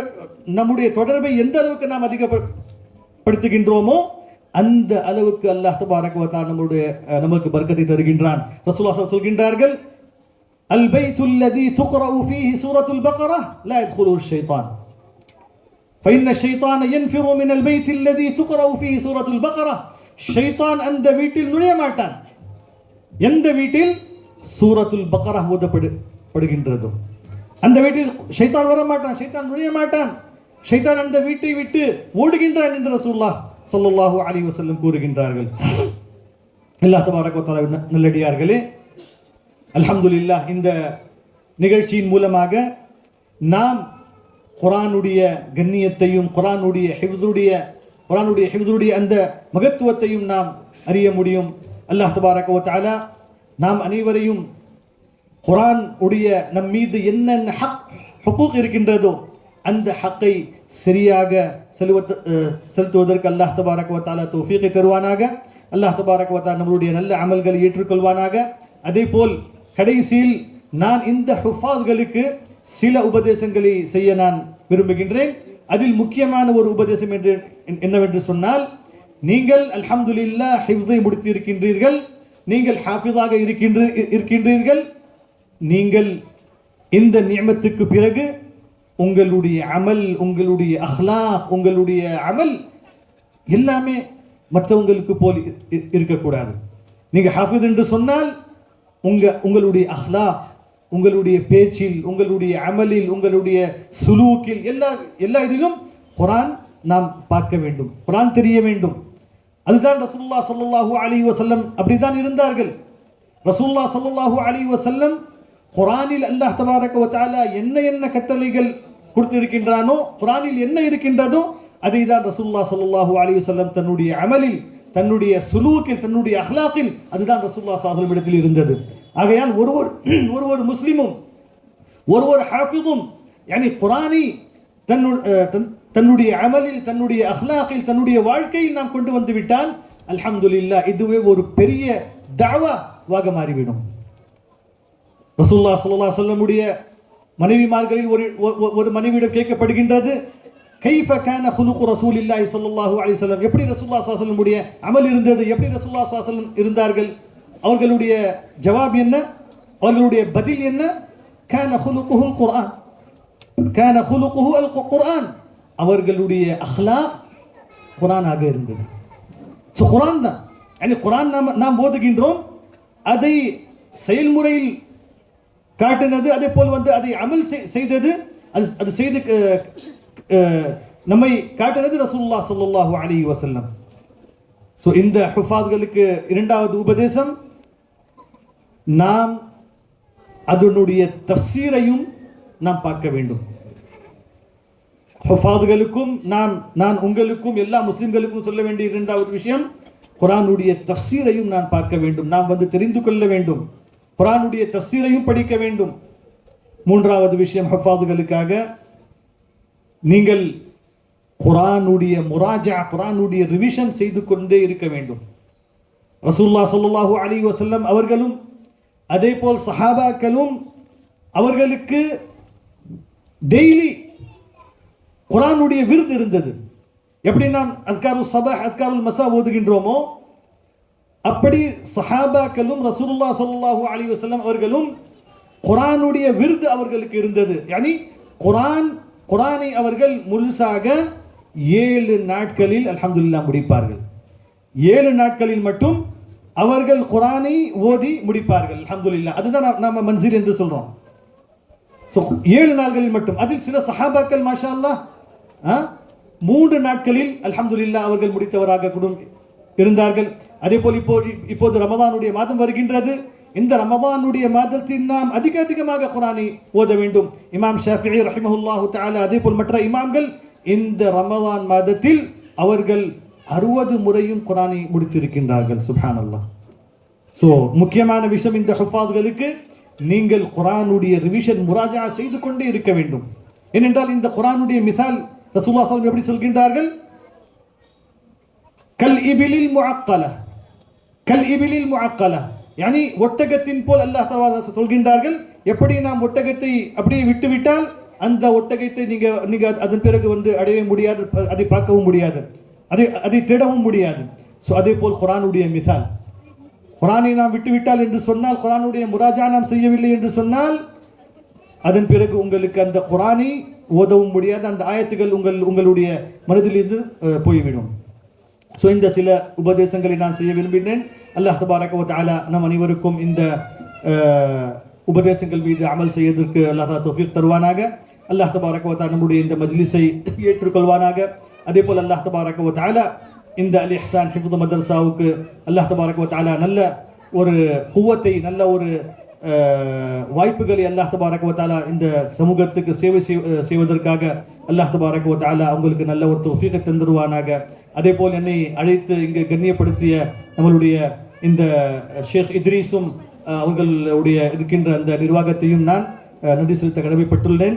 நம்முடைய தொடர்பை எந்த அளவுக்கு நாம் அதிகப்படுத்துகின்றோமோ அந்த அளவுக்கு அல்லாஹ் தபாரக வ தஆலா நமக்கு பர்க்கத்தை தருகின்றான். ரசூலுல்லாஹ் சொல்கின்றார்கள், அல் பைத்துல் லதி துக்ரஉ ஃபீஹி சூரத்துல் பக்ரா லா யத்குலுஹு ஷைத்தான் ஃபஇன்ன ஷைத்தான யன்ஃபிரு மினல் பைத்தில் லதி துக்ரஉ ஃபீஹி சூரத்துல் பக்ரா. ஷைத்தான் அந்த வீட்டில் நுழைய மாட்டான் எந்த வீட்டில் சூரத்துல் பக்ரா ஓதப்படுகின்றதோ அந்த வீட்டில் ஷைத்தான் வர மாட்டான், ஷைத்தான் நுழைய மாட்டான், ஷைத்தான் அந்த வீட்டை விட்டு ஓடுகின்றான் என்று ரசூலுல்லாஹ் ஸல்லல்லாஹு அலைஹி வஸல்லம் கூறுகின்றார்கள். அல்லாஹ் தபாரக வ தஆலா நல்லடியார்களே, அல்ஹம்துலில்லாஹ் இந்த நிகழ்ச்சியின் மூலமாக நாம் குர்ஆனுடைய கண்ணியத்தையும் குர்ஆனுடைய ஹிஃப்துடைய அந்த மகத்துவத்தையும் நாம் அறிய முடியும். அல்லாஹ் தபாரக வ தஆலா நாம் அனைவரையும் குர்ஆன் உடைய நம் மீது என்னென்ன ஹுக்கூக் இருக்கின்றதோ அந்த ஹக்கை சரியாக செலுத்துவதற்கு அல்லாஹ் தபாரக வ தஆலா தௌஃபீகை தருவானாக. அல்லாஹ் தபாரக வ தஆலா நம்மளுடைய நல்ல அமல்களை ஏற்றுக்கொள்வானாக. அதே போல் கடைசியில் நான் இந்த ஹுஃபாத்களுக்கு சில உபதேசங்களை செய்ய நான் விரும்புகின்றேன். அதில் முக்கியமான ஒரு உபதேசம் என்னவென்று சொன்னால், நீங்கள் அல்ஹம்துலில்லாஹ் ஹிஃப்தை முடித்து இருக்கின்றீர்கள், நீங்கள் ஹாஃபிஸாக இருக்கின்றீர்கள். நீங்கள் இந்த நிஅமத்துக்கு பிறகு உங்களுடைய அமல், உங்களுடைய அஹ்லாக், உங்களுடைய அமல் எல்லாமே மற்றவங்களுக்கு போல் இருக்கக்கூடாது. நீங்கள் ஹாஃபிஸ் என்று சொன்னால் உங்களுடைய அஹ்லாக், உங்களுடைய பேச்சில், உங்களுடைய அமலில், உங்களுடைய சுலூக்கில் எல்லா இதிலும் குர்ஆன் நாம் பார்க்க வேண்டும், குர்ஆன் தெரிய வேண்டும். அதுதான் ரசூலுல்லாஹ் ஸல்லல்லாஹு அலைஹி வஸல்லம் அப்படிதான் இருந்தார்கள். ரசூலுல்லாஹ் ஸல்லல்லாஹு அலைஹி வஸல்லம் குர்ஆனில் அல்லாஹ் தபாரக வ தஆலா என்ன கட்டளைகள் கொடுத்திருக்கின்றானோ, குர்ஆனில் என்ன இருக்கின்றதோ அதை தான் ரசூலுல்லாஹ் ஸல்லல்லாஹு அலைஹி வஸல்லம் தன்னுடைய அமலில், தன்னுடைய சுலூக்கில், தன்னுடைய அஹ்லாக்கில் அதுதான் ரசூலுல்லாஹ் ஸல்லல்லாஹு அலைஹி வஸல்லம் இடத்தில் இருந்தது. ஆகையால் ஒரு முஸ்லிமும் ஒரு ஹாஃபிதும் குர்ஆனை தன்னுடைய அமலில், தன்னுடைய அஹ்லாக்கில், தன்னுடைய வாழ்க்கையில் நாம் கொண்டு வந்து விட்டால் அல்ஹம்துலில்லாஹ் இதுவே ஒரு பெரிய தஅவாவாக மாறிவிடும். ரசூலுல்லாஹ் ஸல்லல்லாஹு அலைஹி வஸல்லம் உடைய மனைவிமார்களில் ஒரு மனைவியிடம் கேட்கப்படுகின்றது, கைஃப கான குலுகு ரசூலில்லாஹி ஸல்லல்லாஹு அலைஹி வஸல்லம், எப்படி ரசூலுல்லாஹ் ஸல்லல்லாஹு அலைஹி வஸல்லம் உடைய அமல் இருந்தது, எப்படி ரசூலுல்லாஹ் ஸல்லல்லாஹு அலைஹி வஸல்லம் இருந்தார்கள்? அவர்களுடைய ஜவாப் என்ன, அவர்களுடைய பதில் என்ன? கான குலுகுஹுல் குர்ஆன், கான குலுகுஹு அல் குர்ஆன், அவர்களுடைய அஹ்லாக் குர்ஆனாக இருந்தது. ஸோ குர்ஆன் தான், குர்ஆன் நாம் ஓதுகின்றோம், அதை செயல்முறையில் காட்டினது, அதே போல் அதை அமல் செய்தது, அது செய்து நம்மை காட்டினது ரசூலுல்லாஹ் ஸல்லல்லாஹு அலைஹி வஸல்லம். ஸோ இந்த ஹுஃபாத்களுக்கு இரண்டாவது உபதேசம், நாம் அதனுடைய தஃப்சீரையும் நாம் பார்க்க வேண்டும். ஹுஃபாத்களுக்கும் நான் உங்களுக்கும் எல்லா முஸ்லிம்களுக்கும் சொல்ல வேண்டிய இரண்டாவது விஷயம், குர்ஆனுடைய தஃப்சீரையும் நான் பார்க்க வேண்டும், நாம் தெரிந்து கொள்ள வேண்டும், குர்ஆனுடைய தஃப்சீரையும் படிக்க வேண்டும். மூன்றாவது விஷயம், ஹுஃபாத்களுக்காக நீங்கள் குர்ஆனுடைய முராஜா, குர்ஆனுடைய ரிவிஷன் செய்து கொண்டே இருக்க வேண்டும். ரசூலுல்லாஹ் ஸல்லல்லாஹு அலைஹி வஸல்லம் அவர்களும் அதே போல் சஹாபாக்களும் அவர்களுக்கு டெய்லி குர்ஆனுடைய விருது இருந்தது. எப்படி நாம் அஸ்காருல் சபாஹ், அஸ்காருல் மஸா ஓதுகின்றோமோ அப்படி சஹாபாக்களும் ரசூலுல்லாஹ் ஸல்லல்லாஹு அலைஹி வஸல்லம் அவர்களும் குர்ஆனுடைய விருது அவர்களுக்கு இருந்தது. குர்ஆனை அவர்கள் முழுசாக 7 நாட்களில் அல்ஹம்துலில்லாஹ் முடிப்பார்கள். 7 நாட்களில் மட்டும் அவர்கள் குர்ஆனை ஓதி முடிப்பார்கள். அல்ஹம்துலில்லாஹ், அதுதான் நாம மன்சில் என்று சொல்றோம். ஸோ 7 நாட்களில் மட்டும். அதில் சில சஹாபாக்கள் மாஷா அல்லாஹ் 3 நாட்களில் அல்ஹம்துலில்லாஹ் அவர்கள் முடித்தவராக கூட இருந்தார்கள். அதே போல் இப்போது ரமதானுடைய மாதம் வருகின்றது. இந்த ரமதானுடைய மாதத்தில் நாம் அதிகமாக குர்ஆனை ஓத வேண்டும். இமாம் ஷாஃபிஈ ரஹிமஹுல்லாஹு தஆலா அதே போல் மற்ற இமாம்கள் இந்த ரமதான் மாதத்தில் அவர்கள் 60 முறையும் குர்ஆனை முடித்திருக்கின்றார்கள். சுப்ஹானல்லாஹ். ஸோ முக்கியமான விஷயம், இந்த ஹுஃபாத்களுக்கு நீங்கள் குர்ஆனுடைய ரிவிஷன் முராஜா செய்து கொண்டே இருக்க வேண்டும். ஏனென்றால் இந்த குர்ஆனுடைய மிசால் ரசூலுல்லாஹ் ஸல்லல்லாஹு அலைஹி வஸல்லம் எப்படி சொல்கின்றார்கள், கல் இபிலில் முஅக்கலா, கல் இபிலில் முஅக்கலா, ஒட்டகத்தின் போல் அல்லாஹ் தஆலா சொல்கின்றார்கள். எப்படி நாம் ஒட்டகத்தை அப்படியே விட்டுவிட்டால் அந்த ஒட்டகத்தை நீங்க அதன் பிறகு அடையவே முடியாது, அதை பார்க்கவும் முடியாது, அதை தேடவும் முடியாது. ஸோ அதே போல் குர்ஆனுடைய மிசால், குர்ஆனை நாம் விட்டுவிட்டால் என்று சொன்னால், குர்ஆனுடைய முராஜா நாம் செய்யவில்லை என்று சொன்னால், அதன் பிறகு உங்களுக்கு அந்த குர்ஆனை ஓதவும் முடியாது, அந்த ஆயத்துகள் உங்களுடைய மனதிலிருந்து போய்விடும். ஸோ இந்த சில உபதேசங்களை நான் செய்ய விரும்பினேன். அல்லாஹ் தபாரக வ தஆலா நம் அனைவருக்கும் இந்த உபதேசங்கள் மீது அமல் செய்வதற்கு அல்லாஹ் தௌஃபீக் தருவானாக. அல்லாஹ் தபாரக வ தஆலா நம்முடைய இந்த மஜ்லிஸை ஏற்றுக்கொள்வானாக. அதே போல் அல்லாஹ் தபாரக வ தஆலா இந்த அல் இஹ்சான் ஹிஃப்து மதரசாவுக்கு அல்லாஹ் தபாரக வ தஆலா நல்ல ஒரு குவத்தை, நல்ல ஒரு வாய்ப்புகளை அல்லாஹ் தபாரக வ தஆலா இந்த சமூகத்துக்கு சேவை செய்வதற்காக அல்லாஹ் தபாரக வ தஆலா அவங்களுக்கு நல்ல ஒரு தௌஃபீகை தந்துருவானாக. அதே போல் என்னை அழைத்து இங்கு கண்ணியப்படுத்திய நம்மளுடைய இந்த ஷேக் இத்ரீஸும் அவர்களுடைய இருக்கின்ற அந்த நிர்வாகத்தையும் நான் நன்றி செலுத்த கடமைப்பட்டுள்ளேன்.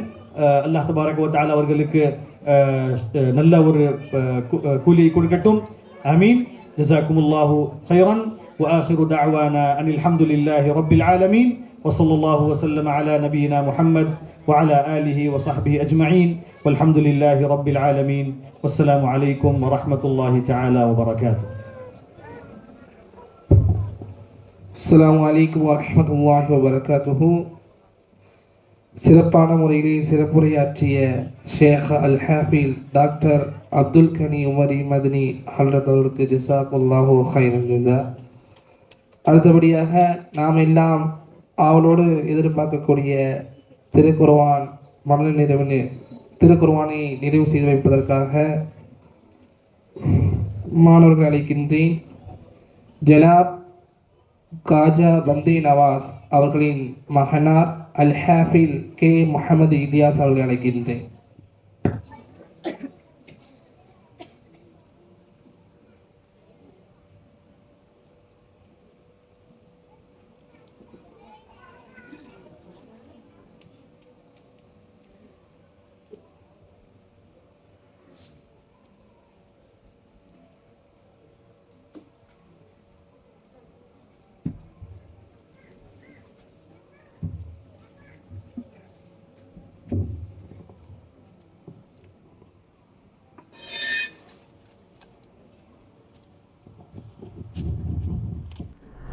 அல்லாஹ் தபாரக வ தஆலா அவர்களுக்கு நல்ல ஒரு கூலியை கொடுக்கட்டும். ஆமீன். ஜஸாக்குமுல்லாஹு கைரன். وآخر دعوانا أن الحمد لله رب العالمين وصلى الله وسلم على نبينا محمد وعلى آله وصحبه أجمعين والحمد لله رب العالمين والسلام عليكم ورحمة الله تعالى وبركاته. السلام عليكم ورحمة الله وبركاته. சிறப்பான முறையிலே சிறப்புரையாற்றிய ஷேக் அல் ஹாஃபில் டாக்டர் அப்துல் கனி உமரி மதனி ஹல்ரத் அவர்களுக்கு ஜஸாக்குல்லாஹு கைரன் ஜஸா. அடுத்தபடியாக நாம் எல்லாம் அவளோடு எதிர்பார்க்கக்கூடிய திருக்குர்ஆன் திருக்குர்ஆனை நிறைவு செய்து வைப்பதற்காக மாணவர்கள் அழைக்கின்றேன். ஜனாப் காஜா பந்தே நவாஸ் அவர்களின் மகனார் அல் ஹாஃபில் கே முஹம்மது இலியாஸ் அவர்களை அழைக்கின்றேன்.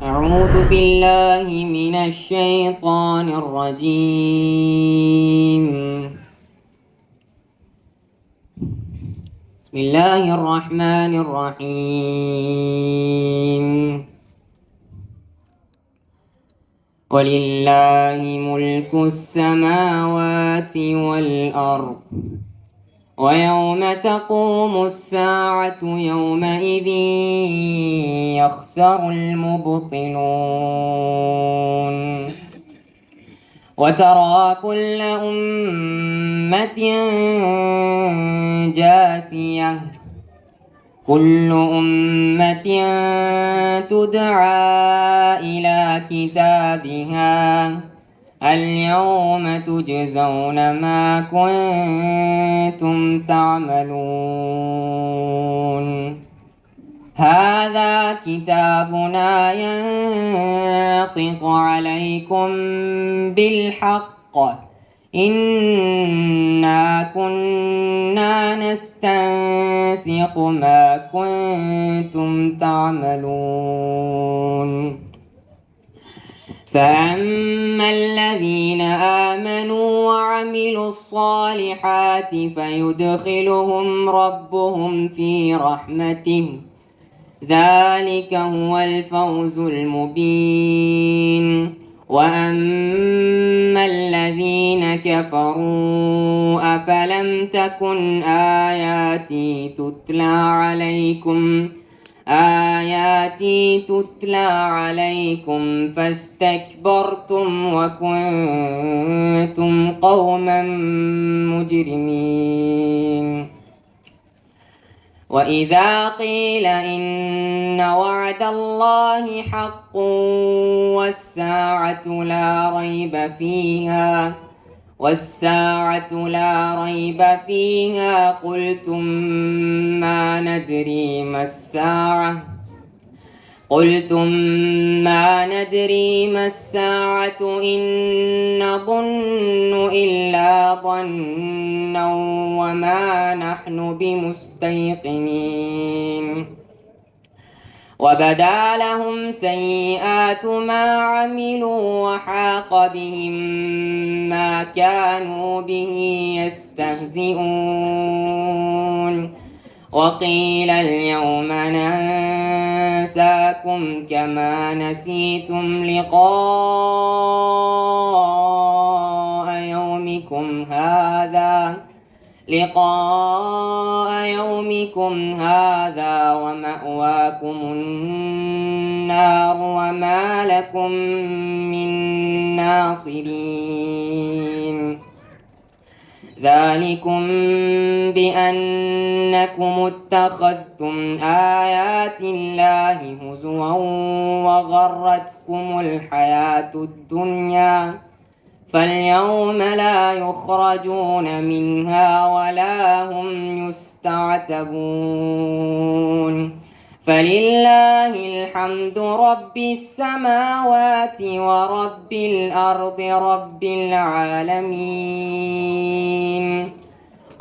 أعوذ بالله من الشيطان الرجيم. بسم الله الرحمن الرحيم. ولله ملك السماوات والأرض ويوم تقوم الساعة يومئذ يخسر المبطلون وترى كل أمة جاثية كل أمة تدعى إلى كتابها اليوم تجزون ما كنتم تعملون هذا كتابنا ينطق عليكم بالحق إنا كنا نستنسخ ما كنتم تعملون فأما الذين آمنوا وعملوا الصالحات فيدخلهم ربهم في رحمته ذلك هو الفوز المبين وأما الذين كفروا أفلم تكن آياتي تتلى عليكم فاستكبرتم وكنتم قوما مجرمين وإذا قيل إن وعد الله حق والساعة لا ريب فيها قلتم ما ندري ما الساعة إن نظن إلا ظنا وما نحن بمستيقنين وبدا لهم سيئات ما عملوا وحاق بهم ما كانوا به يستهزئون وقيل اليوم ننساكم كما نسيتم لقاء يومكم هذا ومأواكم النار وما لكم من ناصرين ذلكم بأنكم اتخذتم آيات الله هزوا وغرتكم الحياة الدنيا فاليوم لا يخرجون منها ولا هم يستعتبون فلله الحمد رب السماوات ورب الأرض رب العالمين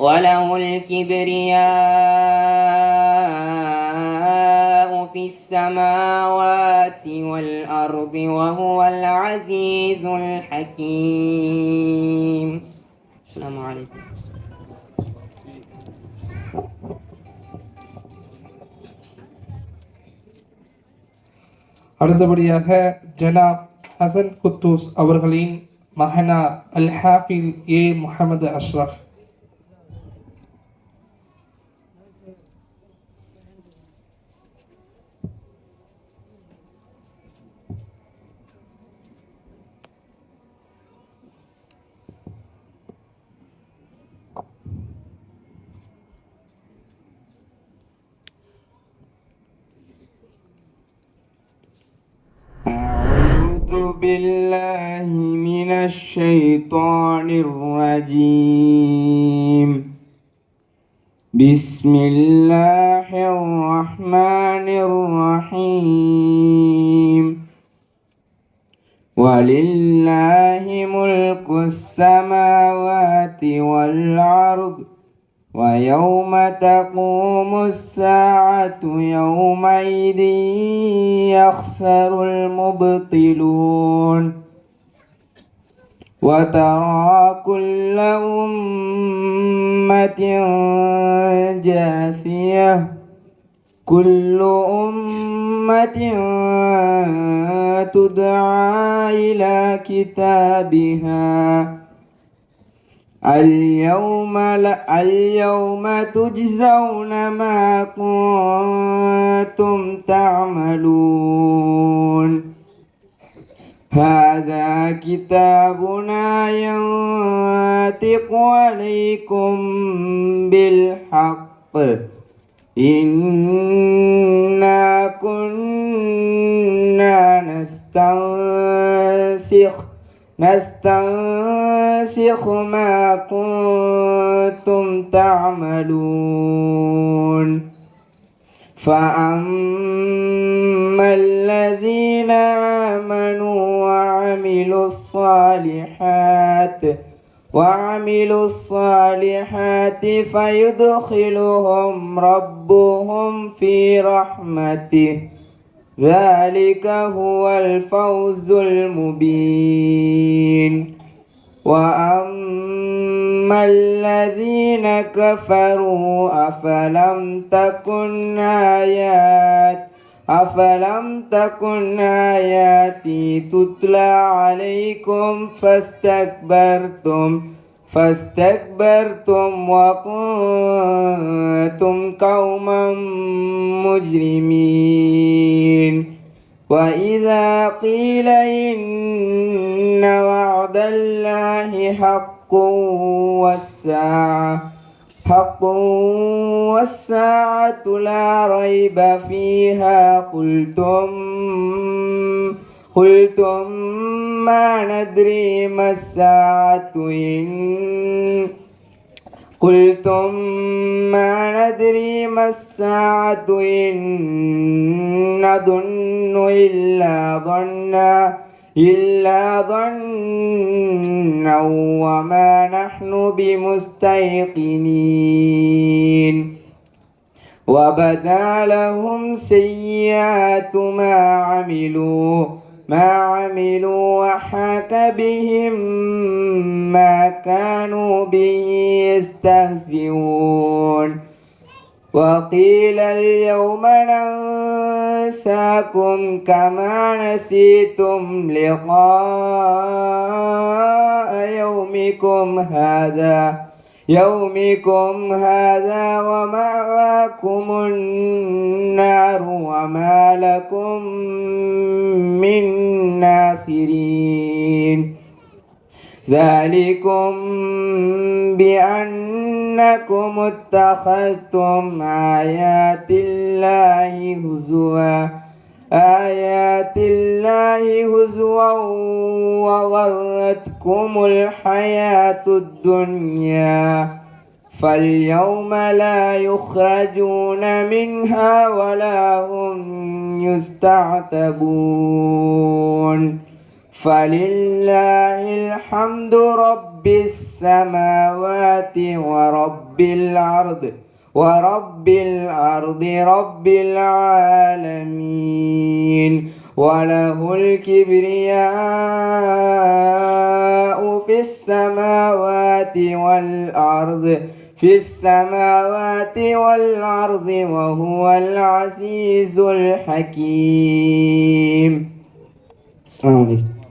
وله الكبرياء في السماوات والأرض وهو العزيز الحكيم. السلام عليكم. அடுத்தபடியாக ஜனாப் ஹசன் குத்தூஸ் அவர்களின் மகனார் அல் ஹாஃபில் ஏ முஹம்மது அஷ்ரஃப். أعوذ بالله من الشيطان الرجيم. بسم الله الرحمن الرحيم. ولله ملك السماوات والأرض ويوم تقوم الساعة يومئذ يخسر المبطلون وترى كل أمة جاثية كل أمة تدعى إلى كتابها اليوم تجزون ما كنتم تعملون. هذا كتابنا ينطق عليكم بالحق إنا كنا نستنسخ ما كنتم تعملون. فأما الذين آمنوا وعملوا الصالحات فيدخلهم ربهم في رحمته ذلك هو الفوز المبين. وأما الذين كفروا أفلم تكن آياتي تتلى عليكم فاستكبرتم وكنتم قوما مجرمين. وإذا قيل إن وعد الله حق والساعة لا ريب فيها قلتم ما ندري ما الساعة إن نظن إلا ظنا وما نحن بمستيقنين. وبدا لهم سيئات ما عملوا وحاك بهم ما كانوا به يستهزئون وقيل اليوم ننساكم كما نسيتم لقاء يومكم هذا ومأواكم النار وما لكم من ناصرين ذلكم بأنكم اتخذتم آيات الله هزوا وغرتكم الحياة الدنيا فاليوم لا يخرجون منها ولا هم يستعتبون فلله الحمد رب السماوات ورب الأرض رب العالمين وله الكبرياء في السماوات والأرض وهو العزيز الحكيم. السلام عليكم.